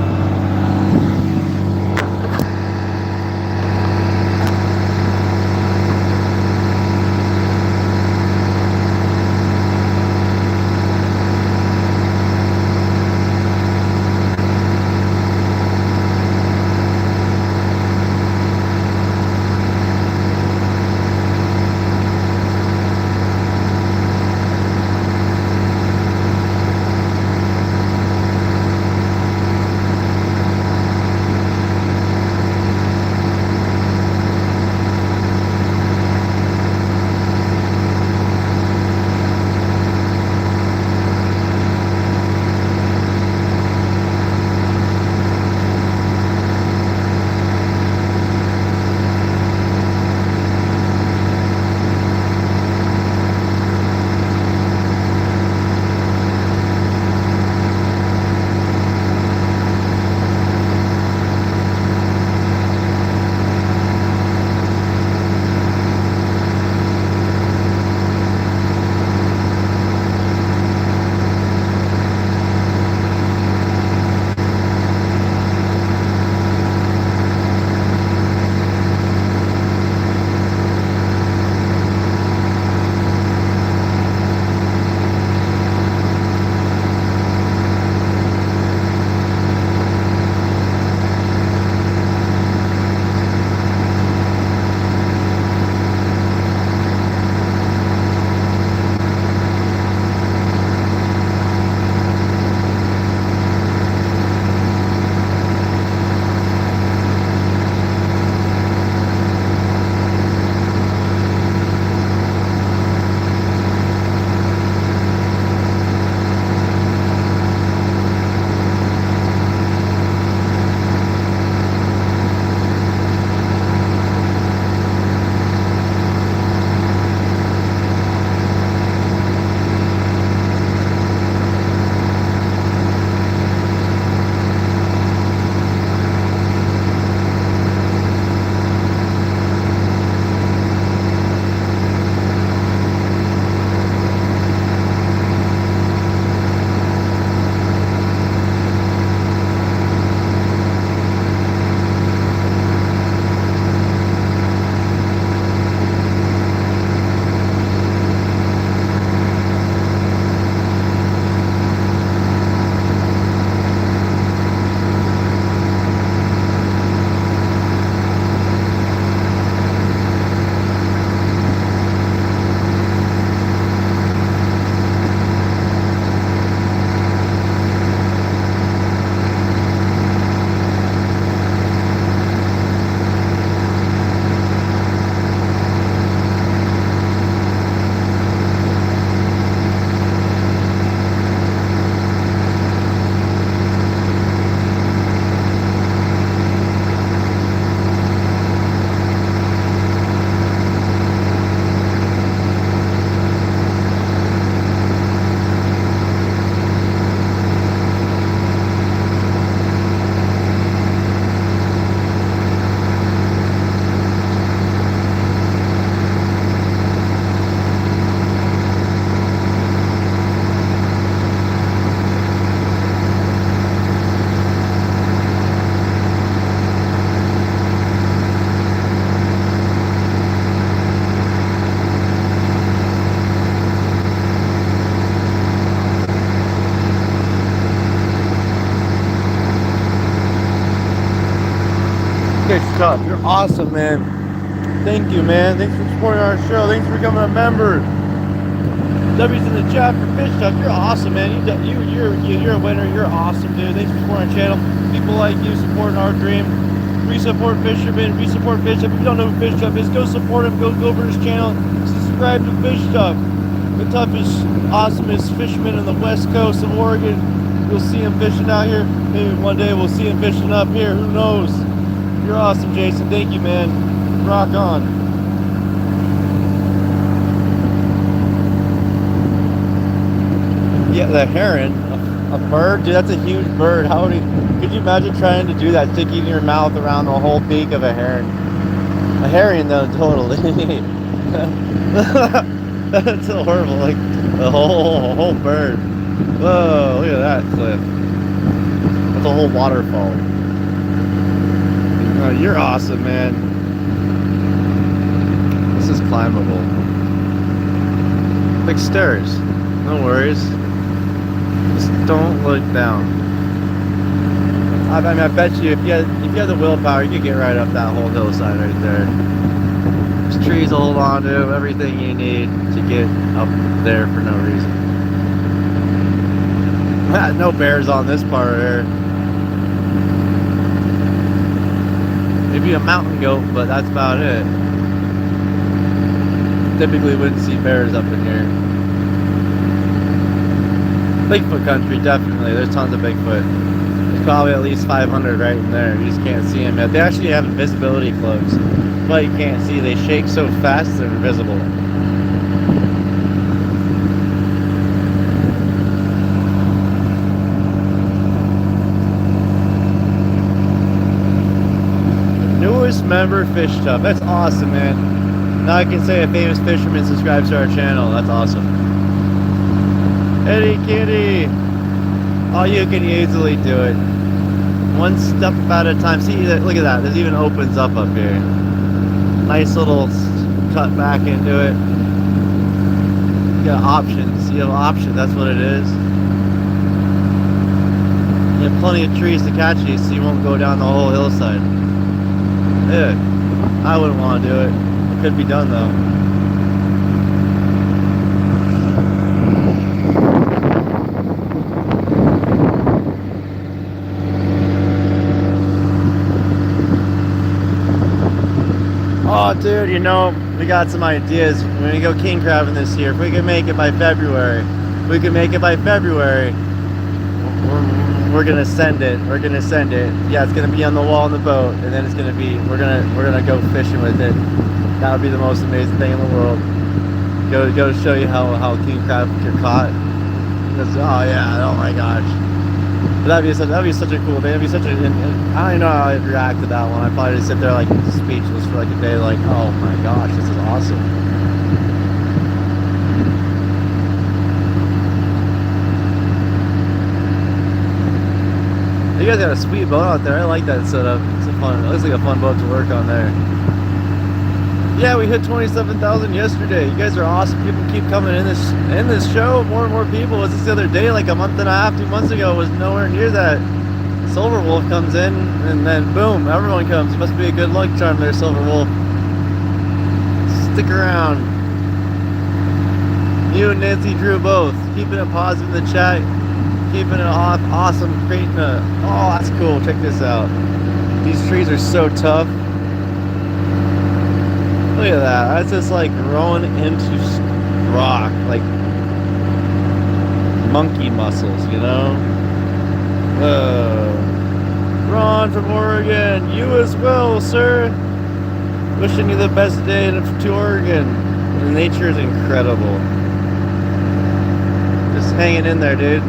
Tough. You're awesome, man. Thank you, man. Thanks for supporting our show. Thanks for becoming a member. W's in the chat for Fish Tough. You're awesome, man. You're a winner. You're awesome, dude. Thanks for supporting our channel. People like you supporting our dream. We support fishermen. We support Fish Tough. If you don't know who Fish Tough is, go support him. Go over his channel. Subscribe to Fish Tough. The toughest, awesomest fisherman on the west coast of Oregon. You'll see him fishing out here. Maybe one day we'll see him fishing up here. Who knows? You're awesome, Jason. Thank you, man. Rock on. Yeah, the heron, a bird, dude. That's a huge bird. How would could you imagine trying to do that, sticking your mouth around the whole beak of a heron? A herring, though, totally. That's so horrible. Like the whole bird. Whoa! Look at that cliff. That's a whole waterfall. Oh, you're awesome, man. This is climbable. Like stairs. No worries. Just don't look down. I mean, I bet you if you had the willpower, you could get right up that whole hillside right there. There's trees to hold on to, everything you need to get up there for no reason. No bears on this part here. Maybe a mountain goat, but that's about it. Typically wouldn't see bears up in here. Bigfoot country, definitely. There's tons of Bigfoot. There's probably at least 500 right in there. You just can't see them yet. They actually have invisibility cloaks, but you can't see. They shake so fast they're invisible. Newest member, Fish Tough. That's awesome, man. Now I can say a famous fisherman subscribes to our channel. That's awesome. Eddie Kitty. Oh, you can easily do it. One step at a time. See, look at that. There's even opens up here. Nice little cut back into it. You got options. You have options. That's what it is. You have plenty of trees to catch you, so you won't go down the whole hillside. Yeah, I wouldn't want to do it. It could be done though. Oh, dude, you know, we got some ideas. We're gonna go king crabbing this year. If we can make it by February, we're gonna send it. We're gonna send it. Yeah, it's gonna be on the wall on the boat, and then it's gonna be. We're gonna go fishing with it. That would be the most amazing thing in the world. Go to show you how king crab are caught. Just, oh yeah, oh my gosh. But that'd be such a cool thing. That'd be such a. I don't even know how I'd react to that one. I'd probably just sit there like speechless for like a day, like, oh my gosh, this is awesome. You guys got a sweet boat out there. I like that setup. It's a fun. It looks like a fun boat to work on there. Yeah, we hit 27,000 yesterday. You guys are awesome. People keep coming in this show. More and more people. Was this the other day? Like a month and a half, 2 months ago. Was nowhere near that. Silver Wolf comes in, and then boom, everyone comes. It must be a good luck charm there, Silver Wolf. Stick around. You and Nancy Drew both keeping it positive in the chat. Keeping it off, awesome, creating a, oh, that's cool, check this out. These trees are so tough. Look at that, that's just like growing into rock, like monkey muscles, you know? Ron from Oregon, you as well, sir. Wishing you the best day to Oregon. The nature is incredible. Just hanging in there, dude.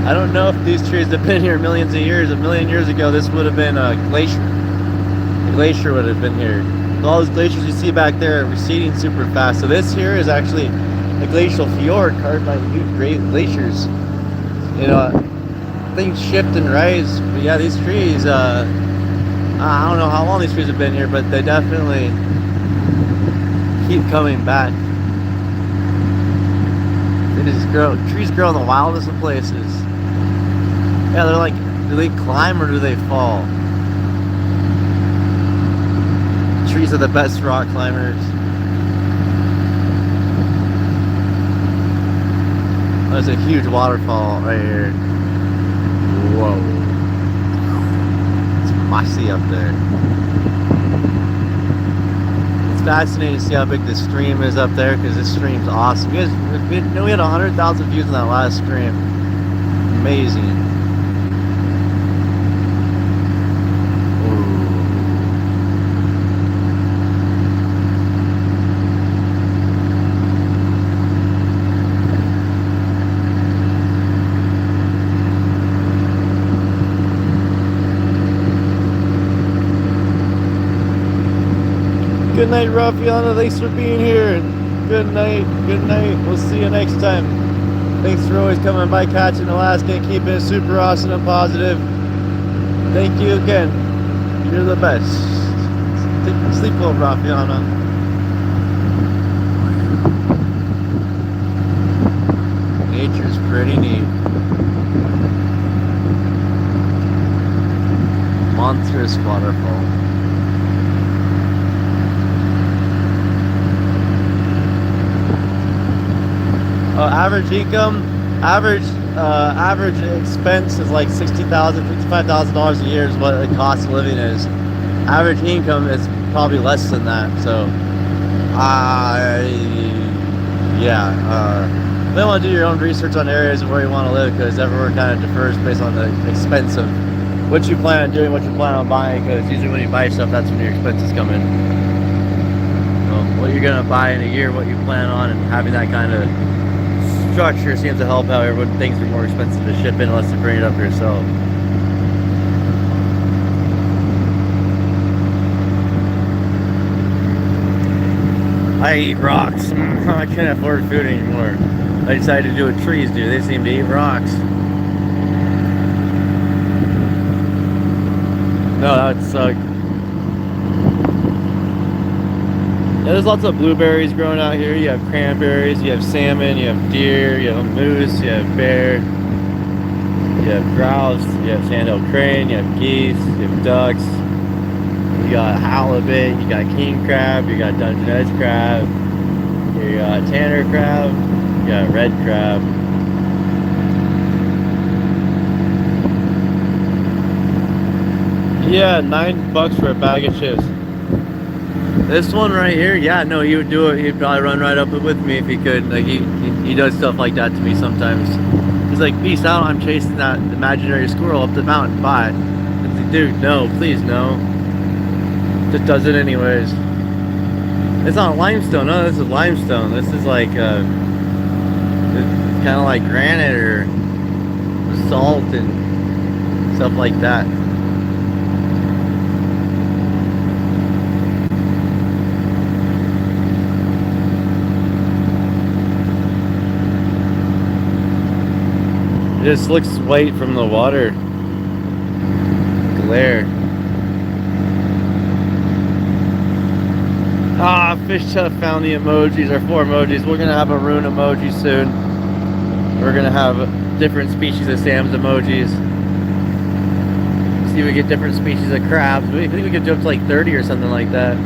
I don't know if these trees have been here millions of years. A million years ago, this would have been a glacier. A glacier would have been here. All those glaciers you see back there are receding super fast. So this here is actually a glacial fjord carved by huge great glaciers. You know, things shift and rise. But yeah, these trees, I don't know how long these trees have been here, but they definitely keep coming back. They just grow, trees grow in the wildest of places. Yeah, they're like, do they climb or do they fall? Trees are the best rock climbers. There's a huge waterfall right here. Whoa. It's mossy up there. It's fascinating to see how big this stream is up there, because this stream's awesome. You guys, we had 100,000 views on that last stream. Amazing. Good night, Rafiana. Thanks for being here. Good night. Good night. We'll see you next time. Thanks for always coming by catching Alaska and keeping it super awesome and positive. Thank you again. You're the best. Sleep well, Rafiana. Nature's pretty neat. Monstrous waterfall. Average income, average expense is like $60,000, $55,000 a year is what the cost of living is. Average income is probably less than that. So, you may want to do your own research on areas of where you want to live, because everywhere kind of differs based on the expense of what you plan on doing, what you plan on buying. Because usually when you buy stuff, that's when your expenses come in. So what you're gonna buy in a year, what you plan on, and having that kind of structure seems to help out everyone. Things are more expensive to ship in unless you bring it up yourself. I eat rocks. I can't afford food anymore. I decided to do what trees do. They seem to eat rocks. No, that would suck. Yeah, there's lots of blueberries growing out here. You have cranberries, you have salmon, you have deer, you have moose, you have bear, you have grouse, you have sandhill crane, you have geese, you have ducks, you got halibut, you got king crab, you got Dungeness crab, you got tanner crab, you got red crab. Yeah, $9 for a bag of chips. This one right here, yeah, no, he would do it. He'd probably run right up with me if he could. Like he does stuff like that to me sometimes. He's like, peace out, I'm chasing that imaginary squirrel up the mountain. Bye. It's like, dude, no, please, no. Just does it anyways. It's not limestone. No, this is limestone. This is like it's kind of like granite or salt and stuff like that. It just looks white from the water glare. Ah, Fish Chef found the emojis, or 4 emojis. We're gonna have a rune emoji soon. We're gonna have different species of Sam's emojis. See if we get different species of crabs. I think we could jump to like 30 or something like that.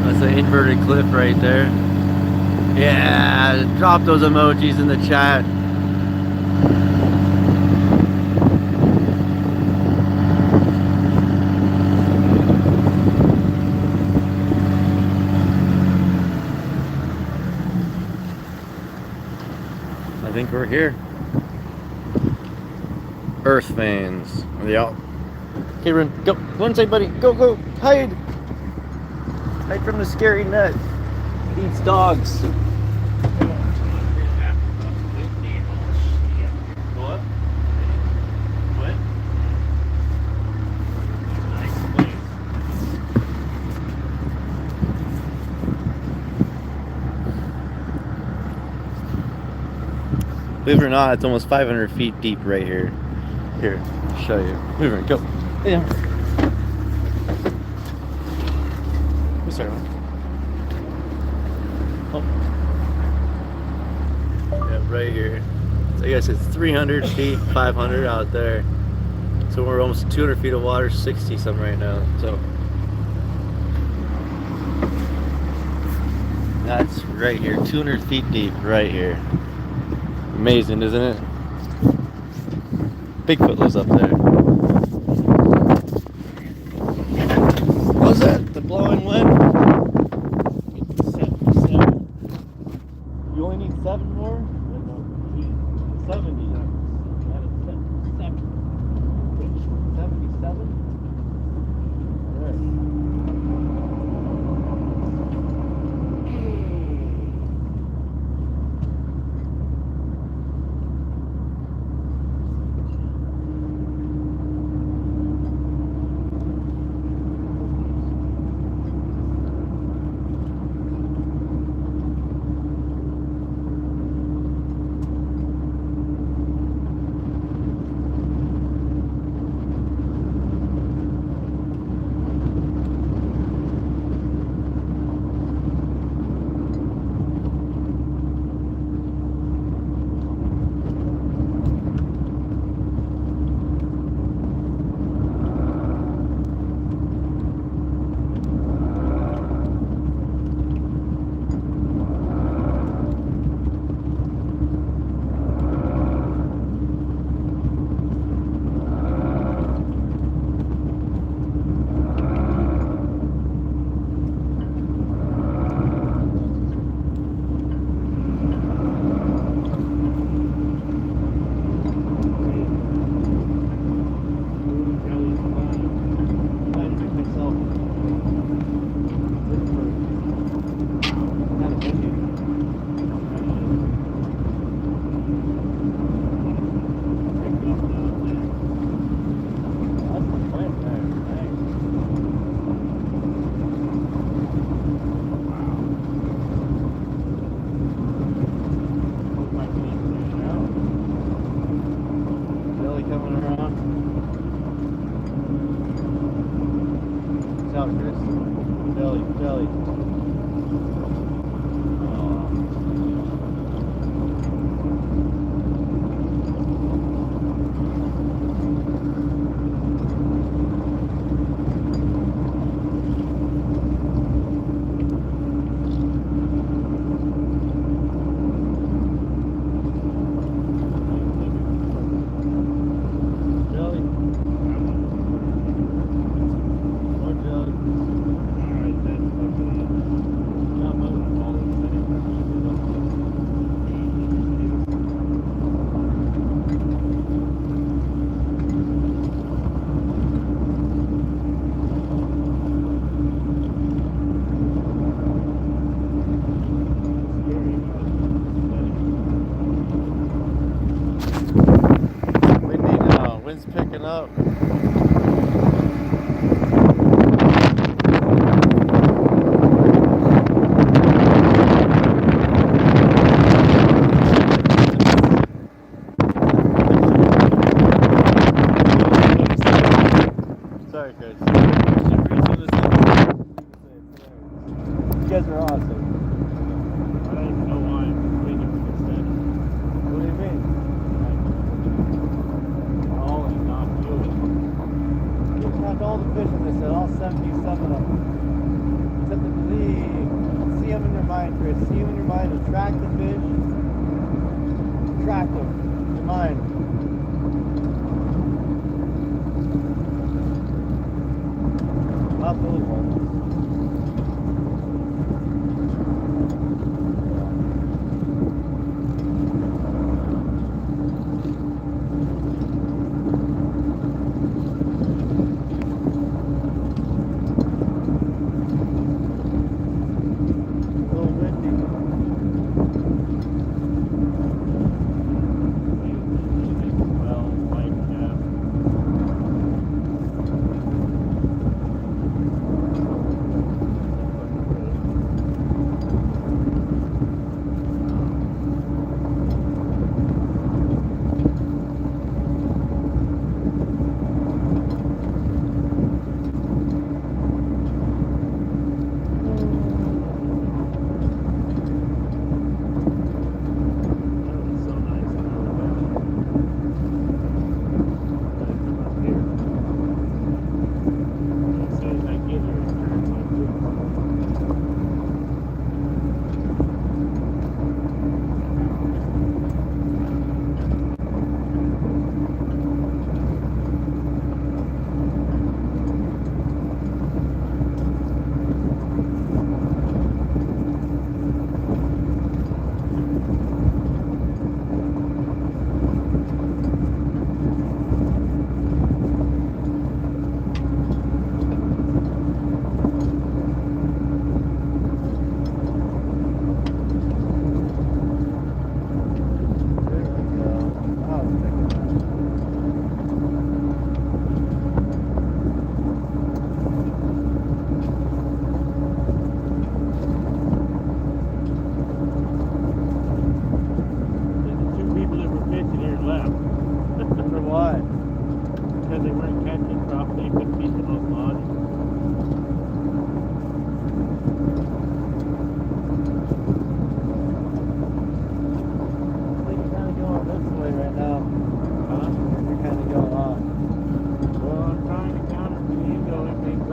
That's an inverted cliff right there. Yeah, drop those emojis in the chat. I think we're here. Earth fans. Are they out? Okay, run. Go. Go inside, buddy. Go, go. Hide. Hide from the scary nut. It eats dogs. Believe it or not, it's almost 500 feet deep right here. Here, I'll show you. Move it, go. Yeah. sorry. Oh. Yeah, right here. So I guess it's 300 feet, 500 out there. So we're almost 200 feet of water, 60 some right now. So that's right here, 200 feet deep, right here. Amazing, isn't it? Bigfoot lives up there. What's that? The blowing wind? 7. You only need 7 more? 70. 77? Jelly. Wind's picking up. Sorry, Chris. You guys are awesome. I don't even know why I'm waiting for this thing. What do you mean? All and not doing. You count all the fish in this set, all 77 of them. Except the believe. See them in your mind, Chris. See them in your mind. Attract the fish. Attract them. In your mind. Not those ones.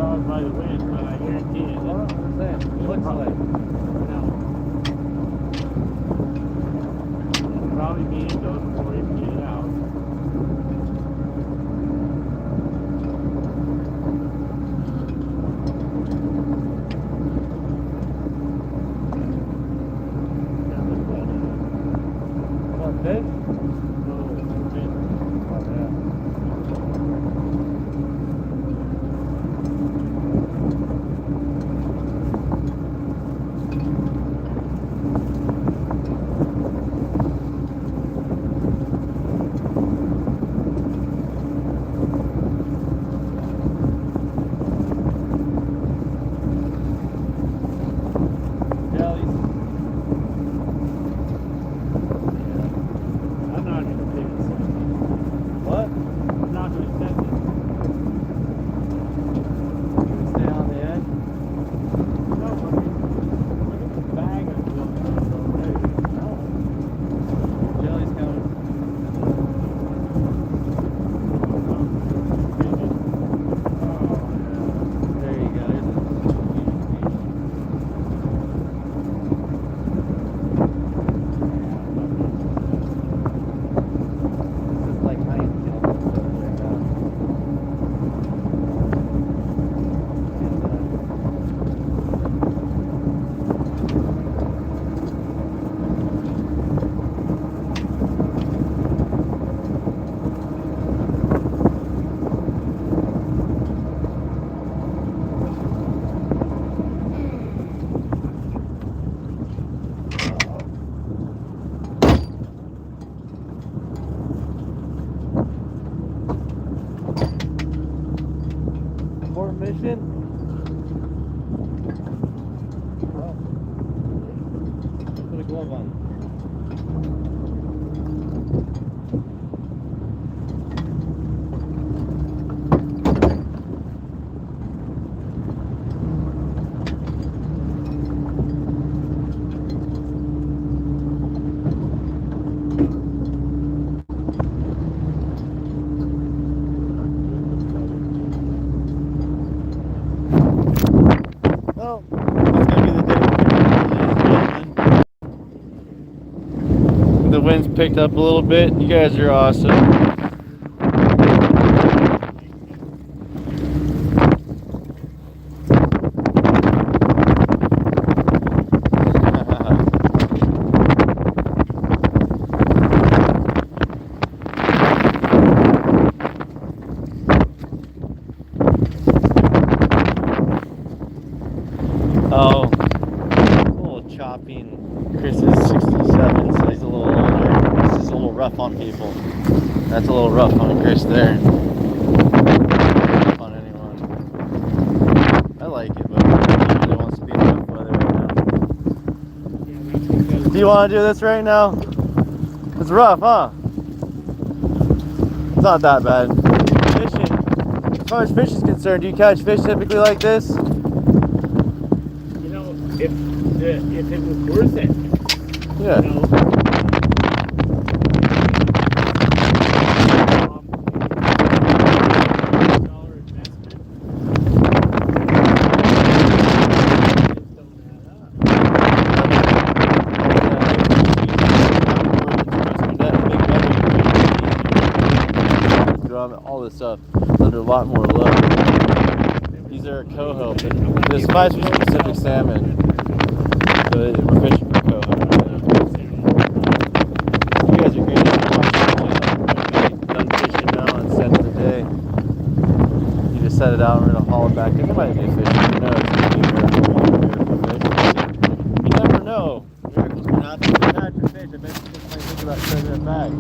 caused by the wind, but I guarantee you that It looks like. it'll probably be indoors before you can get it out. What, fish? Mission? Oh. Put a glove on. Well, it's gonna be the day the wind's picked up a little bit. You guys are awesome. Oh, a little chopping. Chris is 67, so he's a little older. This is a little rough on people. That's a little rough on Chris there. Rough on anyone. I like it, but he really wants to be in rough weather right now. Do you want to do this right now? It's rough, huh? It's not that bad. Fishing. As far as fish is concerned, do you catch fish typically like this? If it was worth it, yeah. You know, $1 investment. All this stuff under a lot more load. These are coho, but this spice was Pacific salmon. So we're fishing for coho. You guys are great at done fishing now and set the day. You just set it out and we're gonna haul it back. There might be a fish. Who knows? You never know. We're not going to catch a fish. I bet you just might think about turning it back.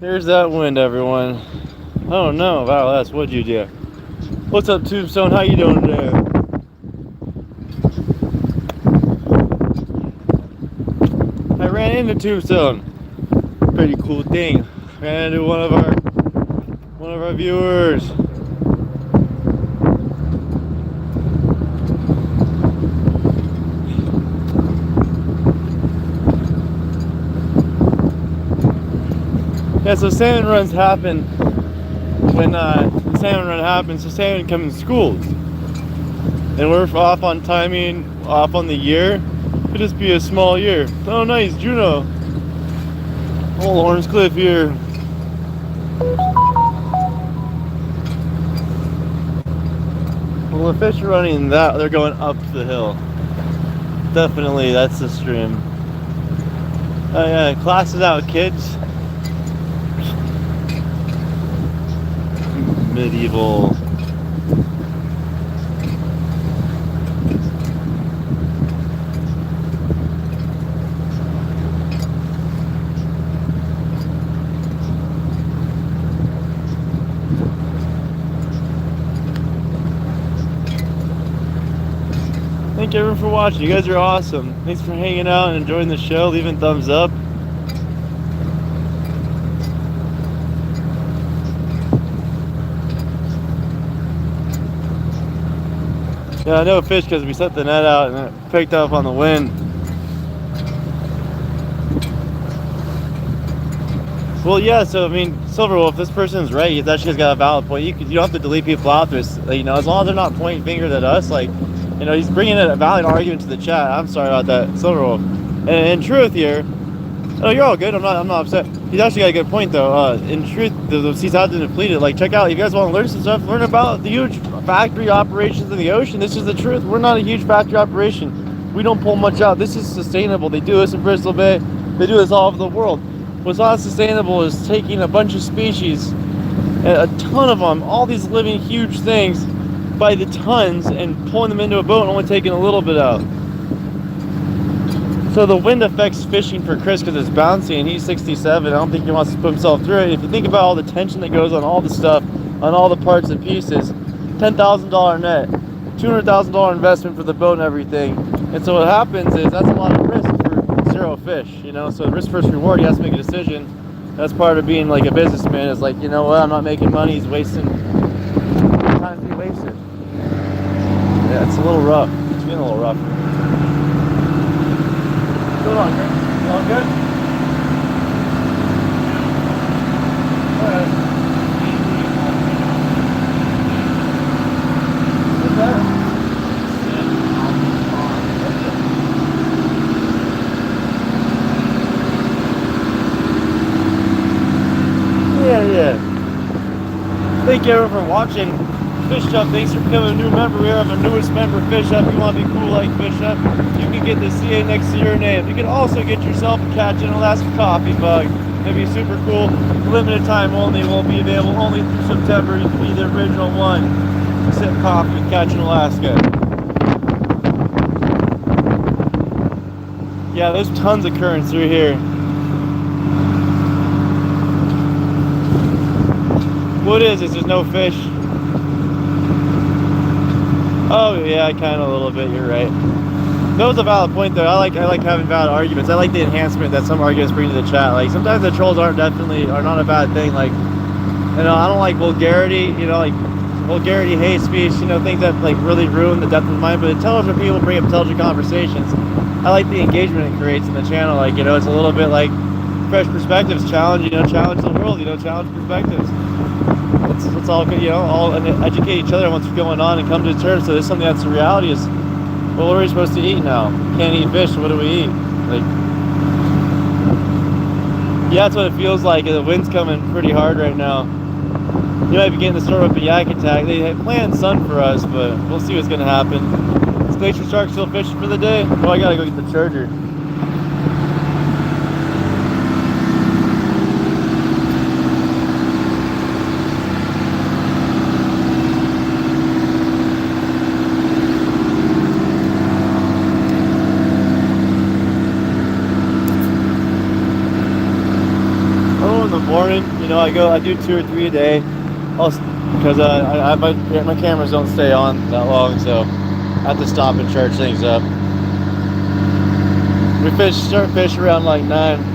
Here's that wind, everyone. Oh no, wow, that's what'd you do? What's up, Tombstone? How you doing today? I ran into Tombstone. Pretty cool thing. Ran into one of our viewers. Yeah, so salmon runs happen when the salmon run happens. So salmon come in schools, and we're off on timing, off on the year. Could just be a small year. Oh, nice, Juno. Old Orange Cliff here. Well, the fish are running that, they're going up the hill. Definitely, that's the stream. Oh yeah, class is out, kids. Medieval. Thank you everyone for watching. You guys are awesome. Thanks for hanging out and enjoying the show, leaving thumbs up. Yeah, I know fish because we set the net out and it picked up on the wind. Well, yeah, so I mean, Silver Wolf, this person's right. He's actually got a valid point. You don't have to delete people out there, you know, as long as they're not pointing fingers at us. Like, you know, he's bringing a valid argument to the chat. I'm sorry about that, Silver Wolf. And in truth here, oh, you're all good. I'm not upset. He's actually got a good point though. In truth, the seas have been depleted. Like, check out, if you guys want to learn some stuff, learn about the huge factory operations in the ocean. This is the truth. We're not a huge factory operation. We don't pull much out. This is sustainable. They do this in Bristol Bay. They do this all over the world. What's not sustainable is taking a bunch of species, a ton of them, all these living huge things by the tons, and pulling them into a boat and only taking a little bit out. So the wind affects fishing for Chris because it's bouncy and he's 67. I don't think he wants to put himself through it. If you think about all the tension that goes on all the stuff, on all the parts and pieces, $10,000 net, $200,000 investment for the boat and everything. And so what happens is that's a lot of risk for zero fish, you know? So risk versus reward, he has to make a decision. That's part of being like a businessman, is like, you know what, I'm not making money, he's wasting time to be wasted. Yeah, it's a little rough. It's getting a little rough. What's going on, Chris? You all good? Alright. What's that? Yeah. Thank you everyone for watching. Fish Up, thanks for becoming a new member. We have our newest member, Fish Up. If you want to be cool like Fish Up, you can get the CA next to your name. You can also get yourself a Catch in Alaska coffee mug. That'd be super cool. Limited time only. Won't be available only through September. You can be the original one. Sip coffee with Catch in Alaska. Yeah, there's tons of currents through here. What is this? There's no fish. Oh yeah, kind of a little bit. You're right. That was a valid point though. I like having valid arguments. I like the enhancement that some arguments bring to the chat. Like sometimes the trolls are not a bad thing. Like, you know, I don't like vulgarity. You know, like vulgarity, hate speech. You know, things that like really ruin the depth of the mind. But intelligent people bring up intelligent conversations. I like the engagement it creates in the channel. Like, you know, it's a little bit like fresh perspectives, challenge. You know, challenge the world. You know, challenge perspectives. Let's all, you know, all educate each other on what's going on and come to terms. So there's something that's the reality is, well, what are we supposed to eat now? Can't eat fish. What do we eat? Like, yeah, that's what it feels like. The wind's coming pretty hard right now. You might be getting the start of a yak attack. They had planned sun for us, but we'll see what's gonna happen. Is Glacier Shark still fishing for the day? Oh, I gotta go get the charger. Morning. You know, I do 2 or 3 a day, because my cameras don't stay on that long, so I have to stop and charge things up. We start fish around like 9.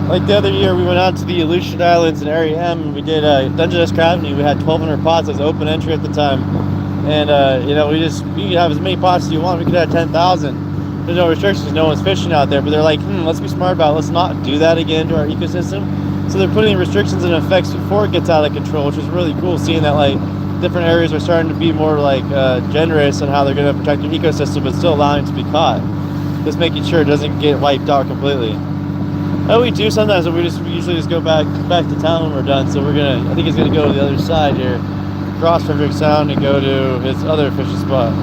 Like the other year, we went out to the Aleutian Islands in Area M, and we did Dungeness Gravity. We had 1,200 pots. It was open entry at the time, and you know, you can have as many pots as you want. We could have 10,000. There's no restrictions. No one's fishing out there, but they're like, let's be smart about it. Let's not do that again to our ecosystem. So they're putting restrictions in effect before it gets out of control, which is really cool. Seeing that like different areas are starting to be more like generous on how they're going to protect their ecosystem, but still allowing it to be caught. Just making sure it doesn't get wiped out completely. Oh, we do sometimes, but we usually just go back to town when we're done. So I think he's gonna go to the other side here, cross Frederick Sound, and go to his other fishing spot.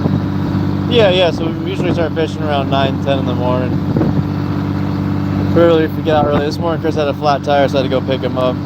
Yeah. So we usually start fishing around 9, 10 in the morning. Early if we get out early. This morning, Chris had a flat tire, so I had to go pick him up.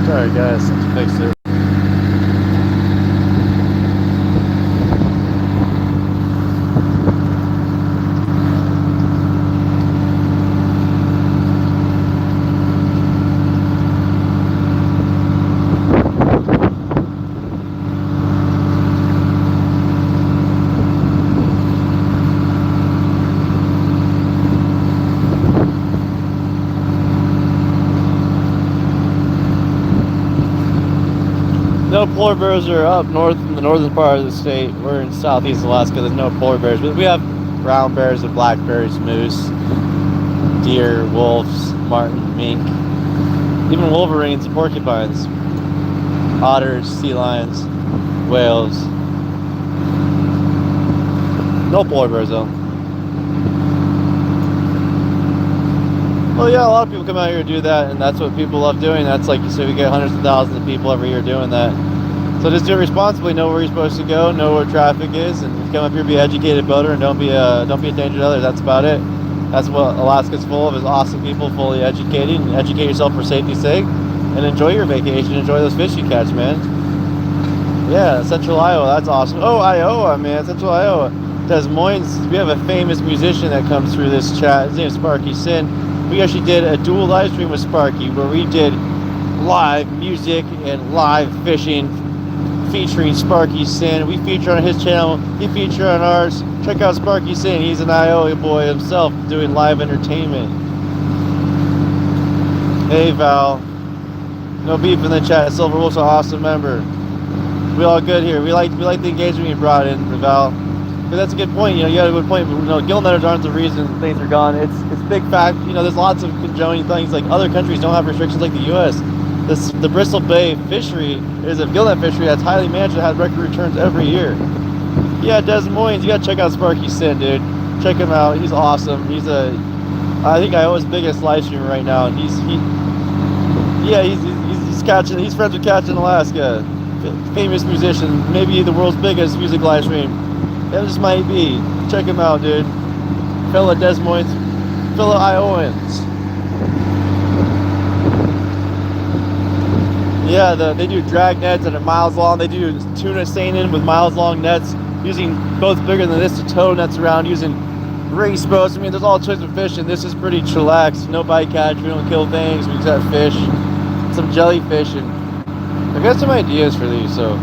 Sorry guys, let's fix it. No polar bears are up north in the northern part of the state. We're in southeast Alaska. There's no polar bears, but we have brown bears and black bears, moose, deer, wolves, marten, mink, even wolverines and porcupines, otters, sea lions, whales. No polar bears though. Well, yeah, a lot of people come out here to do that, and that's what people love doing. That's like you say, we get hundreds of thousands of people every year doing that. So just do it responsibly. Know where you're supposed to go. Know where traffic is, and come up here, be an educated boater, and don't be a danger to others. That's about it. That's what Alaska's full of: is awesome people, fully educated. And educate yourself for safety's sake, and enjoy your vacation. Enjoy those fish you catch, man. Yeah, Central Iowa. That's awesome. Oh, Iowa, man, Central Iowa. Des Moines. We have a famous musician that comes through this chat. His name is Sparky Sin. We actually did a dual live stream with Sparky where we did live music and live fishing featuring Sparky Sin. We feature on his channel, he featured on ours. Check out Sparky Sin, he's an Iowa boy himself doing live entertainment. Hey Val, no beef in the chat. Silver Wolf's an awesome member. We all good here. We like the engagement you brought in, Val. But that's a good point. You know, you got a good point. But, you know, gillnetters aren't the reason things are gone. It's big fact. You know, there's lots of conjoining things. Like other countries don't have restrictions like the U.S. The Bristol Bay fishery is a gillnet fishery that's highly managed and has record returns every year. Yeah, Des Moines, you gotta check out Sparky Sin, dude. Check him out. He's awesome. I think Iowa's biggest live streamer right now, and he's catching. He's friends with Catching Alaska, famous musician, maybe the world's biggest music live stream. That just might be. Check him out, dude. Fellow Des Moines, fellow Iowans. Yeah, they do drag nets that are miles long. They do tuna seinen with miles long nets, using boats bigger than this to tow nets around, using race boats. I mean, there's all sorts of fish, and this is pretty chillax. No bycatch. We don't kill things. We just have fish, some jellyfish, and I've got some ideas for these. So,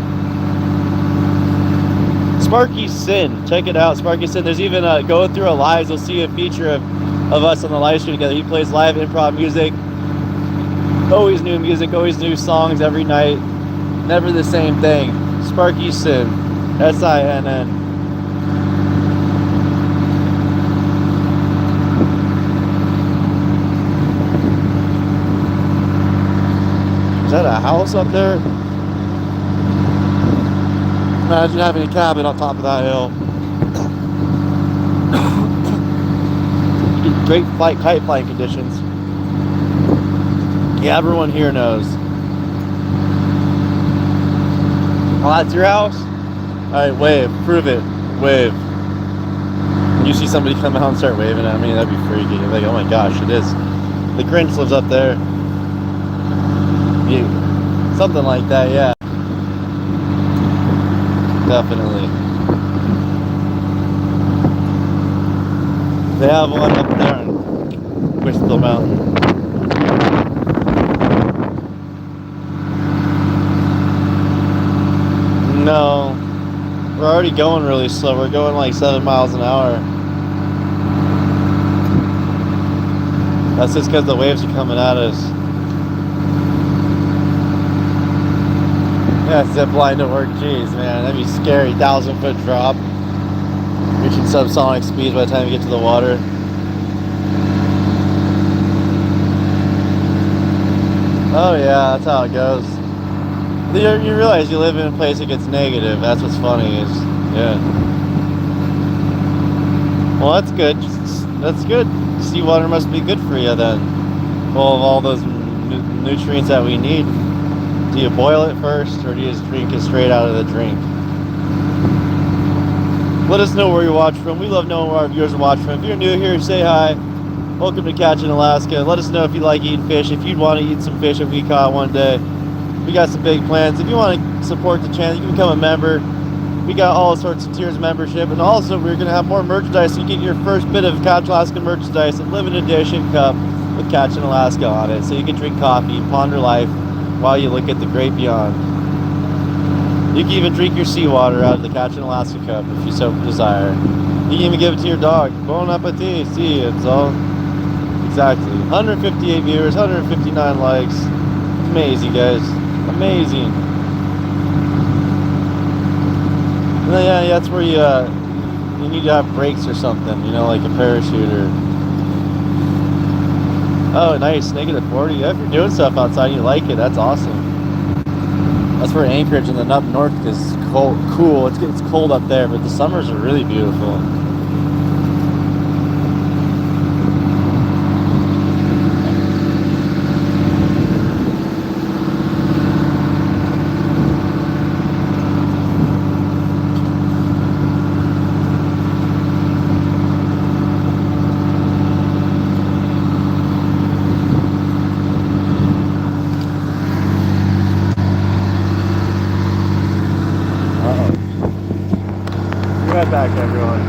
Sparky Sin, check it out. Sparky Sin. There's even going through our lives. You'll see a feature of us on the live stream together. He plays live improv music. Always new music, always new songs every night. Never the same thing. Sparky Sin. S-I-N-N. that a house up there? Imagine having a cabin on top of that hill. Great kite flying conditions. Yeah, everyone here knows. Oh, that's your house? Alright, wave. Prove it. Wave. You see somebody come out and start waving at me, that'd be freaky. You're like, oh my gosh, it is. The Grinch lives up there. Yeah, something like that, yeah. Definitely. They have one up there on Whistle Mountain. No. We're already going really slow. We're going like 7 miles an hour. That's just because the waves are coming at us. Yeah, zip line to work. Jeez, man, that'd be scary. 1,000-foot drop. Reaching subsonic speeds by the time you get to the water. Oh yeah, that's how it goes. You realize you live in a place that gets negative. That's what's funny is, yeah. Well, that's good. That's good. Seawater must be good for you then. Full of all those nutrients that we need. Do you boil it first, or do you just drink it straight out of the drink? Let us know where you watch from. We love knowing where our viewers watch from. If you're new here, say hi. Welcome to Catching Alaska. Let us know if you like eating fish. If you'd want to eat some fish if we caught one day. We got some big plans. If you want to support the channel, you can become a member. We got all sorts of tiers of membership. And also, we're going to have more merchandise. So you get your first bit of Catch Alaska merchandise, a limited edition cup with Catching Alaska on it. So you can drink coffee, ponder life, while you look at the great beyond. You can even drink your seawater out of the Catching Alaska cup if you so desire. You can even give it to your dog. Bon appetit. See, it's all exactly. 158 viewers, 159 likes. Amazing, guys. Amazing. And then, yeah, that's where you need to have brakes or something, you know, like a parachute or. Oh, nice. -40. Yeah, if you're doing stuff outside and you like it, that's awesome. That's where Anchorage and then up north is cool. It's cold up there, but the summers are really beautiful. Right back, everyone.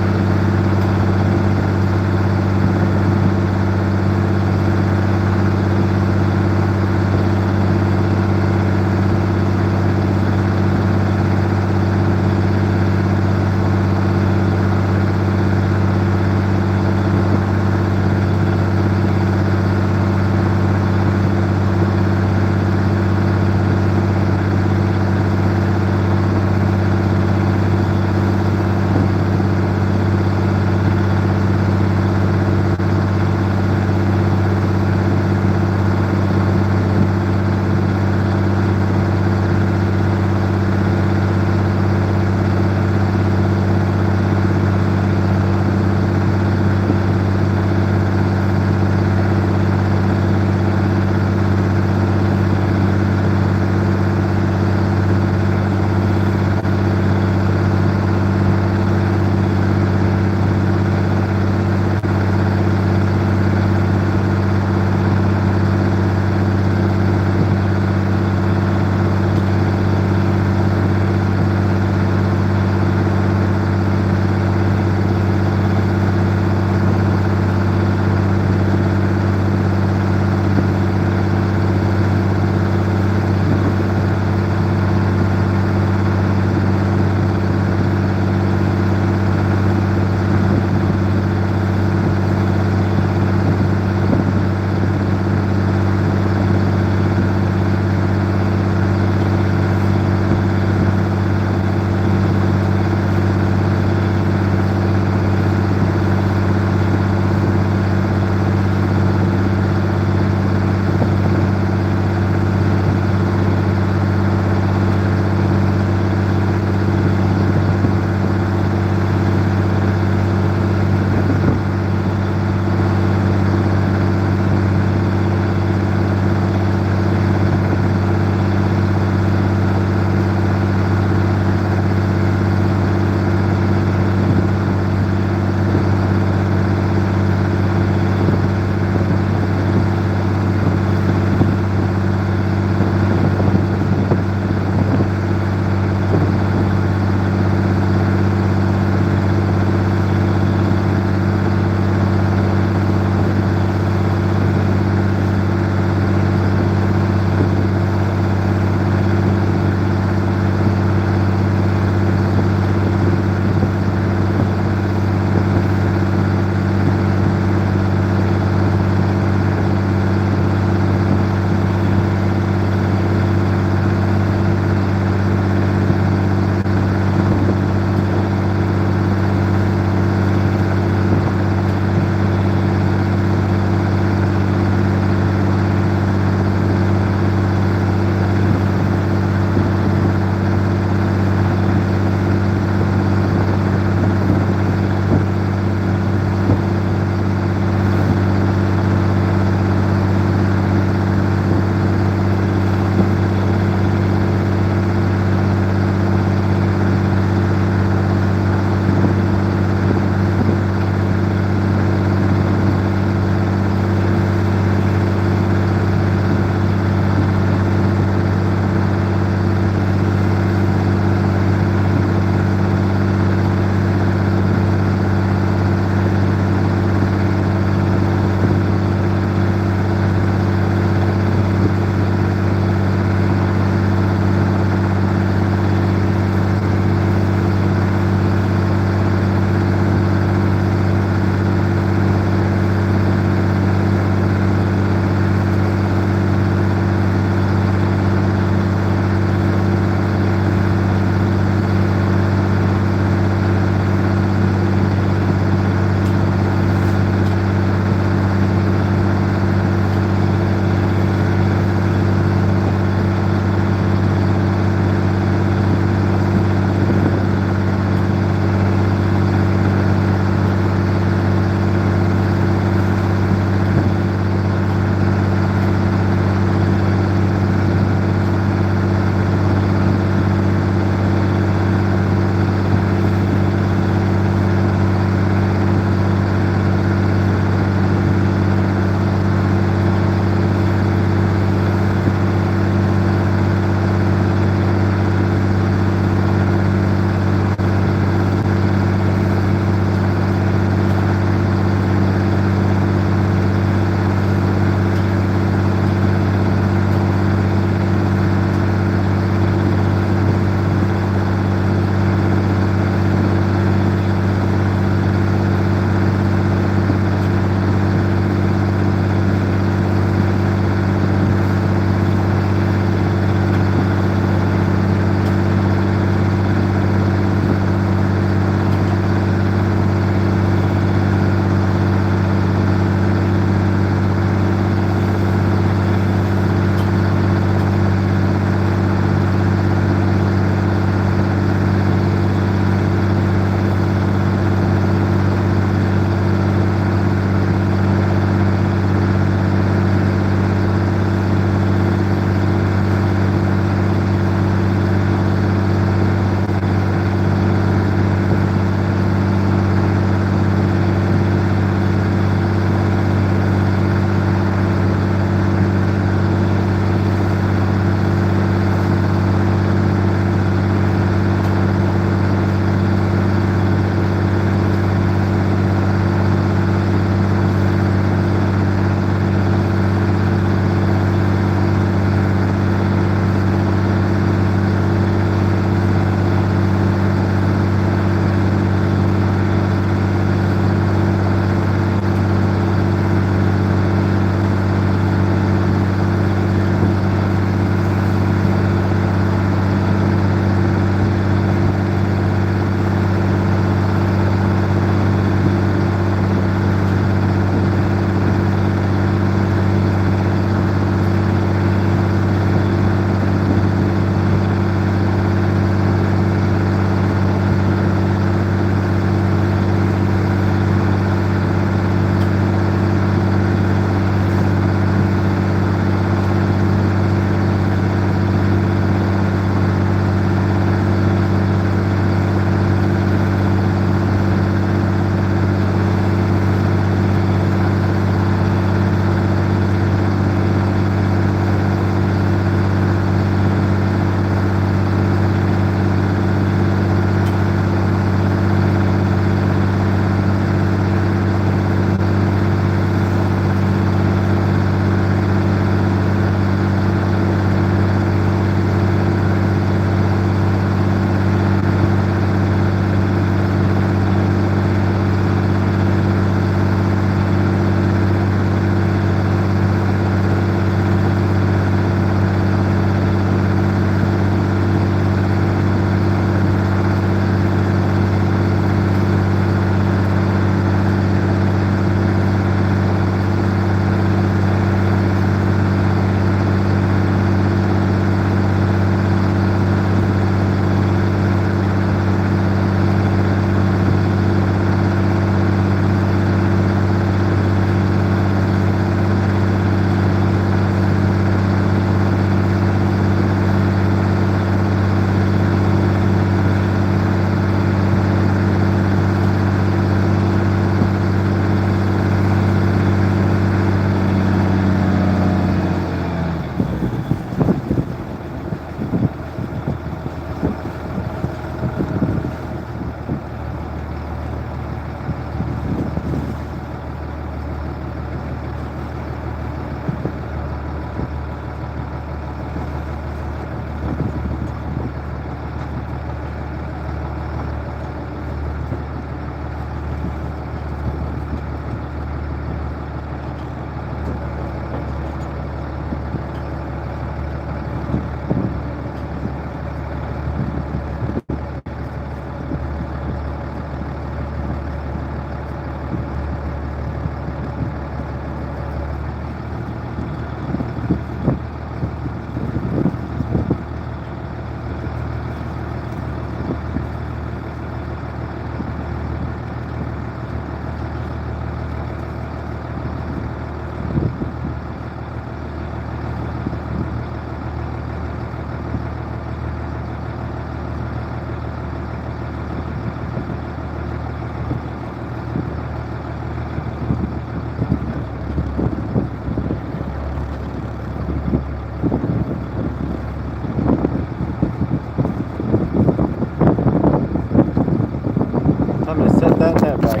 Set that net back.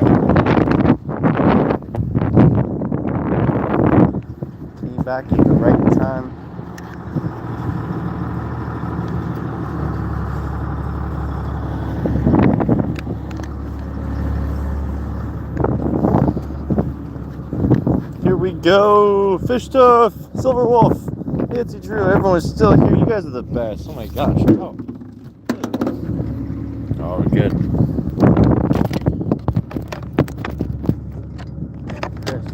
Came back at the right time. Here we go. Fish stuff. Silver wolf. Nancy Drew. Everyone is still here. You guys are the best. Oh my gosh. Oh. Oh, we're good. Chris,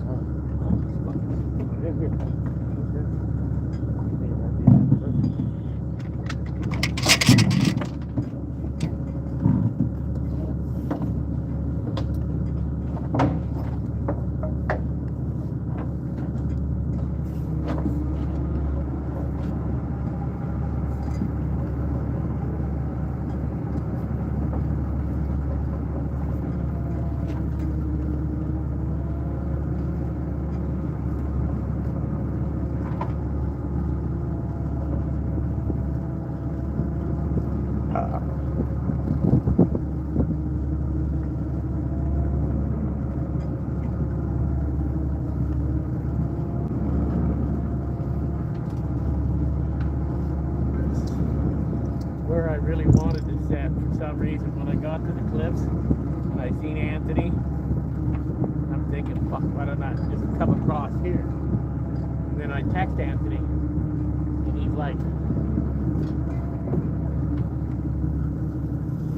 huh? Where I really wanted to set for some reason when I got to the cliffs and I seen Anthony, I'm thinking, fuck, why don't I just come across here? And then I text Anthony and he's like,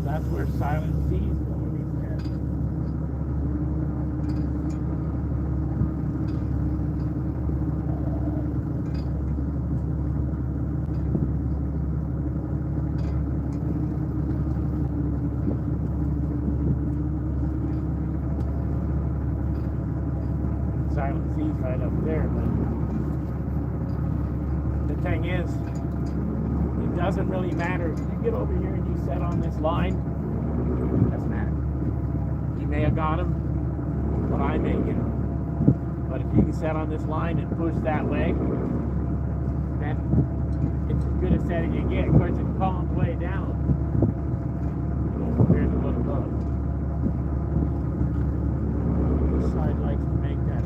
that's where Silent Seas go. He said. Silent Seas right up there, but the thing is, it doesn't really matter if you get over here and you set on this line. It doesn't matter. You may have got him, but I may get him. But if you can set on this line and push that way, then it's as good a setting you get. Of course, it's calmed way down compared to what above. This side likes to make that.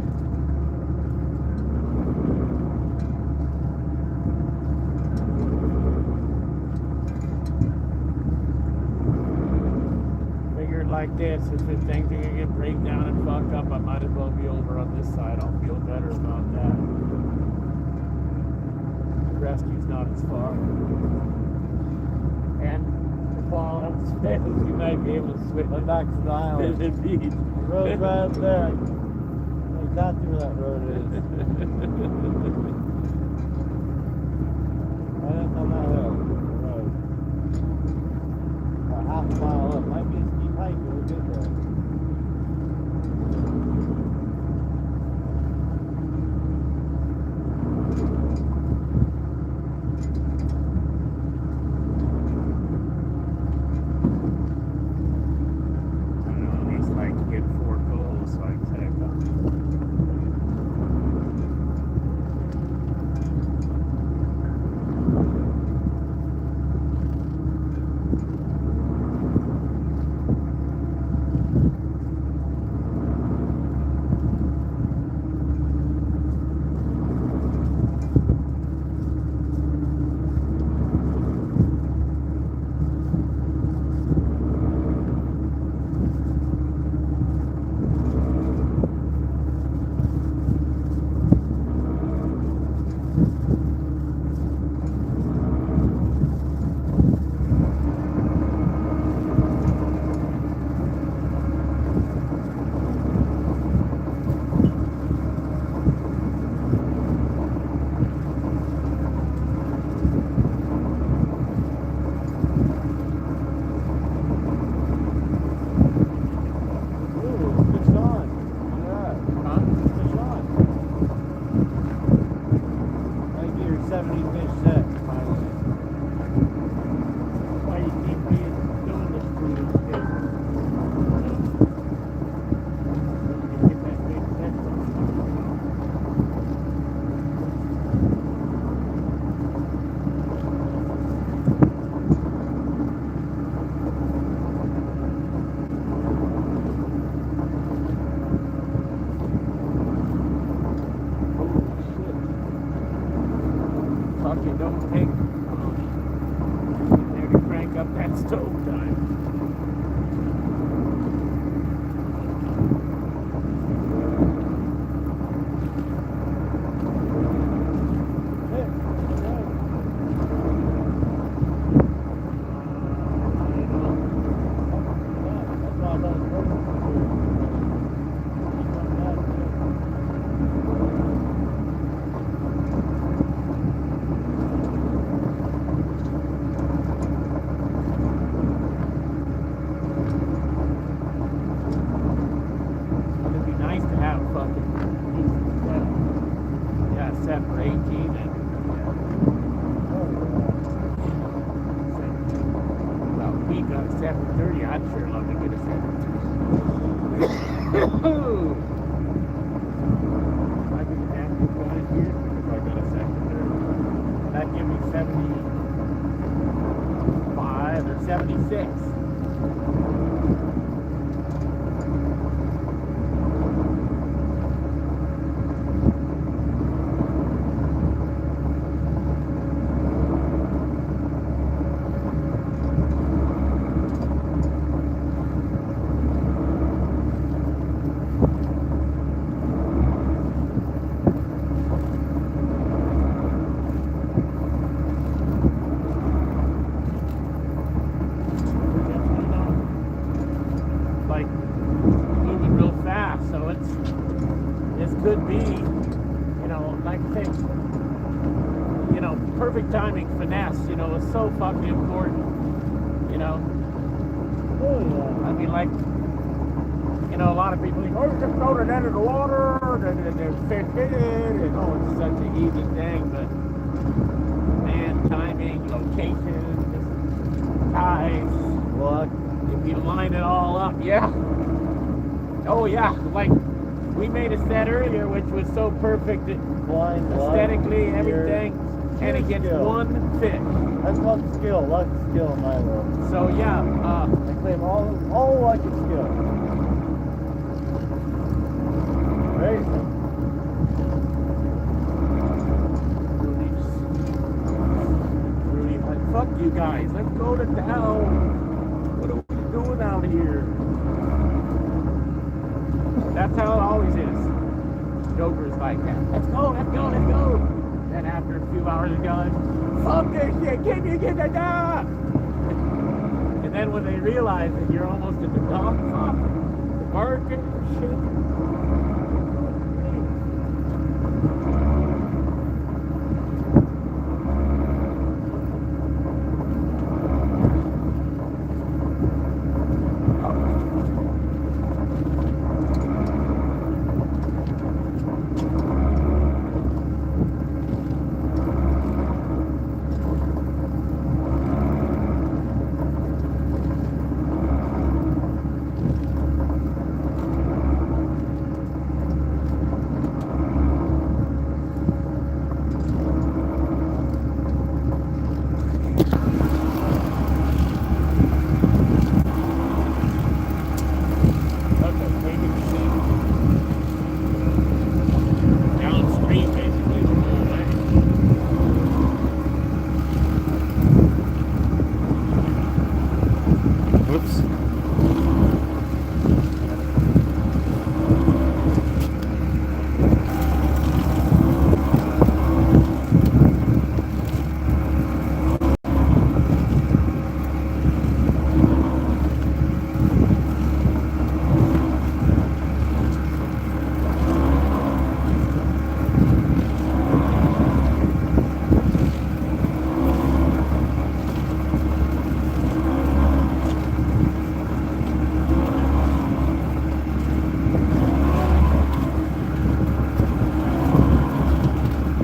Like this, if the things are gonna get break down and fuck up, I might as well be over on this side. I'll feel better about that. The rescue's not as far. And to fall up the stairs, you might be able to swim back to the island. The beach. The road's right up there. I know exactly where that road is. Right up on that hill. The road. About half a mile up. Might be a steep hike, but we'll get there. I don't know, at least like to get 4 goals so I can take them. It'd be nice to have fucking decent set. Yeah, set for 18 and well, we got a set for 30. I'd sure love to get a set for 30. I can have this guy here because I got a set for 30. That'd give me 75 or 76. Like moving real fast, so this could be, you know, like I say, you know, perfect timing, finesse, you know, is so fucking important, you know. I mean, like, you know, a lot of people think, oh, just throw it into the water, they're fish in it, and oh, it's such an easy thing, but man, timing, location, just tides, Luck. if you line it all up, yeah. Oh yeah, like we made a set earlier which was so perfect, Blind luck. aesthetically, everything, and it gets skill. one fish. That's called skill. Luck, skill in my world. So yeah, I claim all luck and skill. Right? Rudy's like, fuck you guys, let's go to town. What are we doing out here? That's how it always is. Joker's like that. Let's go, let's go, let's go. Then after a few hours of going, fuck this shit, give me, get that dog. And then when they realize that you're almost at the top, fuck, the market, shit.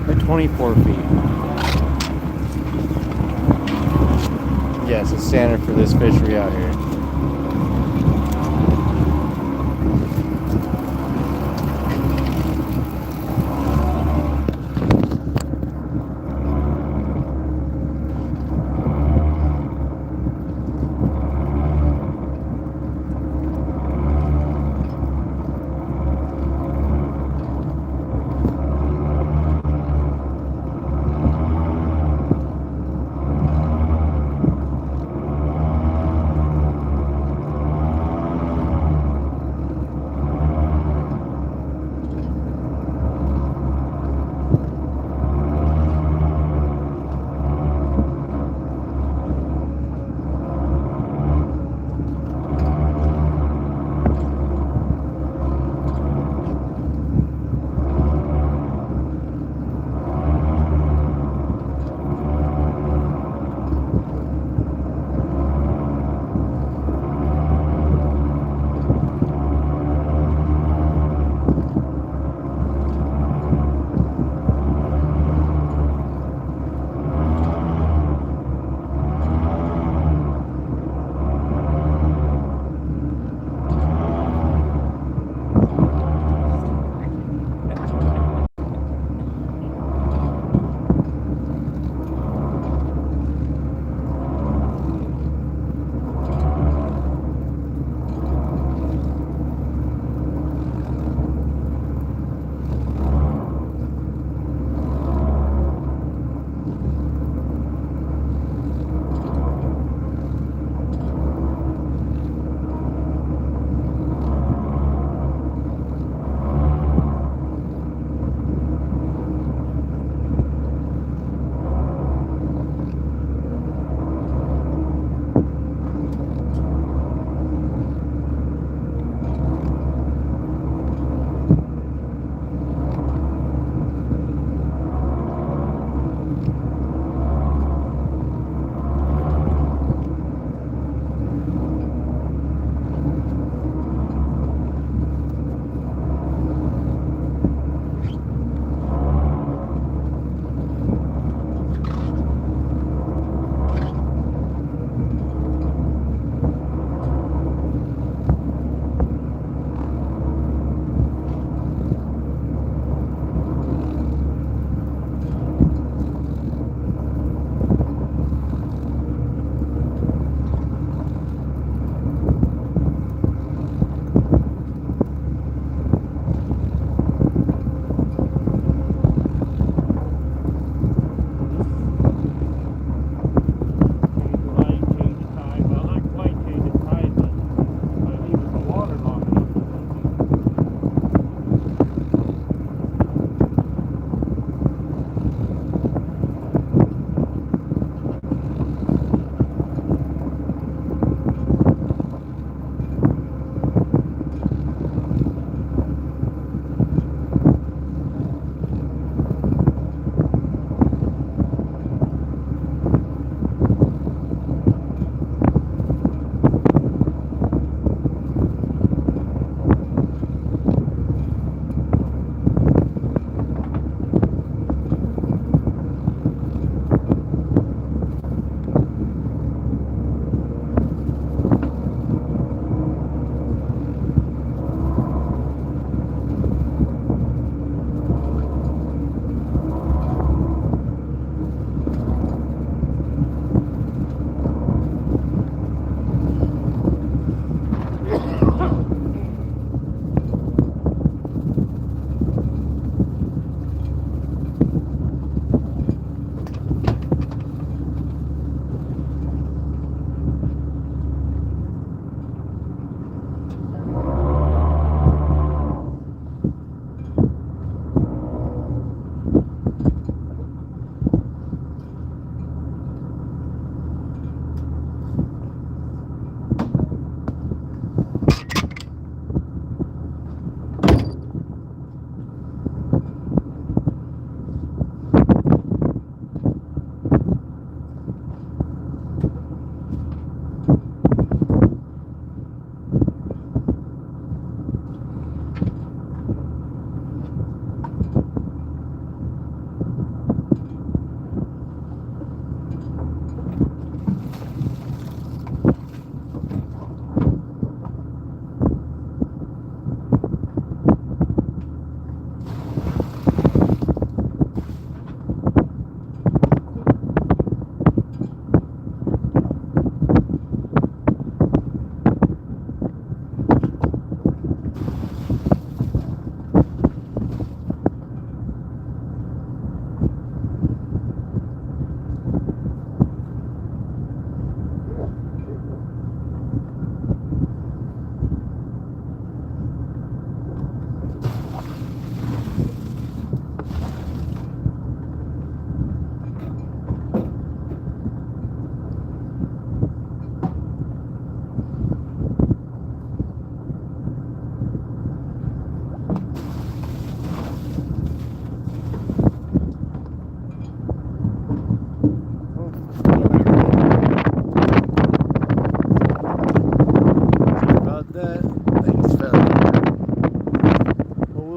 Like 24 feet. Yes, it's standard for this fishery out here.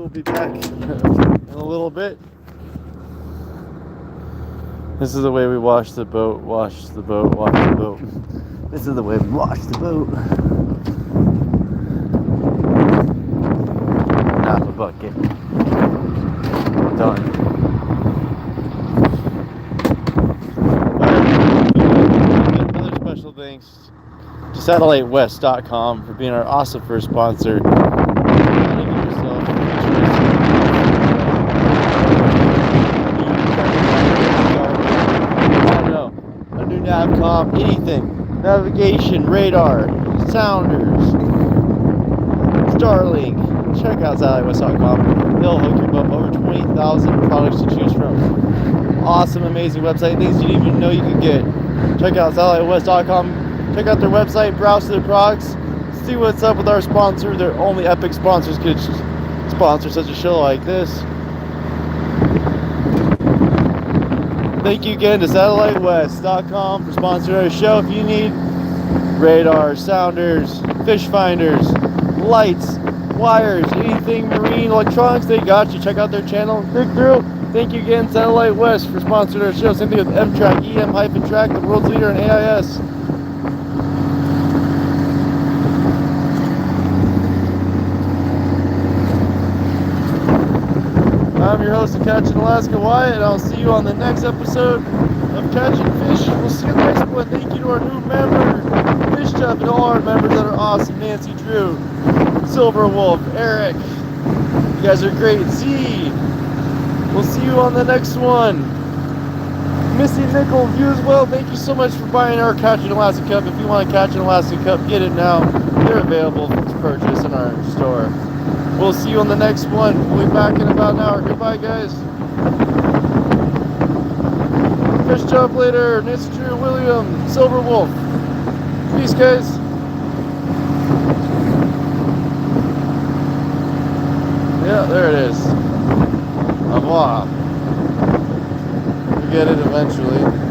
We'll be back in a little bit. This is the way we wash the boat, wash the boat, wash the boat. This is the way we wash the boat. Half a bucket. Done. Another special thanks to SatelliteWest.com for being our awesome first sponsor. Navcom, anything, navigation, radar, sounders, Starlink. Check out SatelliteWest.com. They'll hook you up over 20,000 products to choose from. Awesome, amazing website. Things you didn't even know you could get. Check out SatelliteWest.com. Check out their website, browse their products, see what's up with our sponsor. Their only epic sponsors could sponsor such a show like this. Thank you again to SatelliteWest.com for sponsoring our show. If you need radar, sounders, fish finders, lights, wires, anything marine electronics, they got you. Check out their channel. Click through. Thank you again, Satellite West, for sponsoring our show. Same thing with M-Track, EM-Track, the world's leader in AIS. I'm your host of Catching Alaska, Wyatt, and I'll see you on the next episode of Catching Fish. We'll see you next one. Thank you to our new member, Fish Chef, and all our members that are awesome. Nancy, Drew, Silver Wolf, Eric. You guys are great. Z. We'll see you on the next one. Missy Nickel, you as well. Thank you so much for buying our Catching Alaska Cup. If you want to catch an Alaska Cup, get it now. They're available to purchase in our store. We'll see you on the next one. We'll be back in about an hour. Goodbye, guys. Fish Chop later. Nancy, Drew, William, Silver Wolf. Peace, guys. Yeah, there it is. Au revoir. We get it eventually.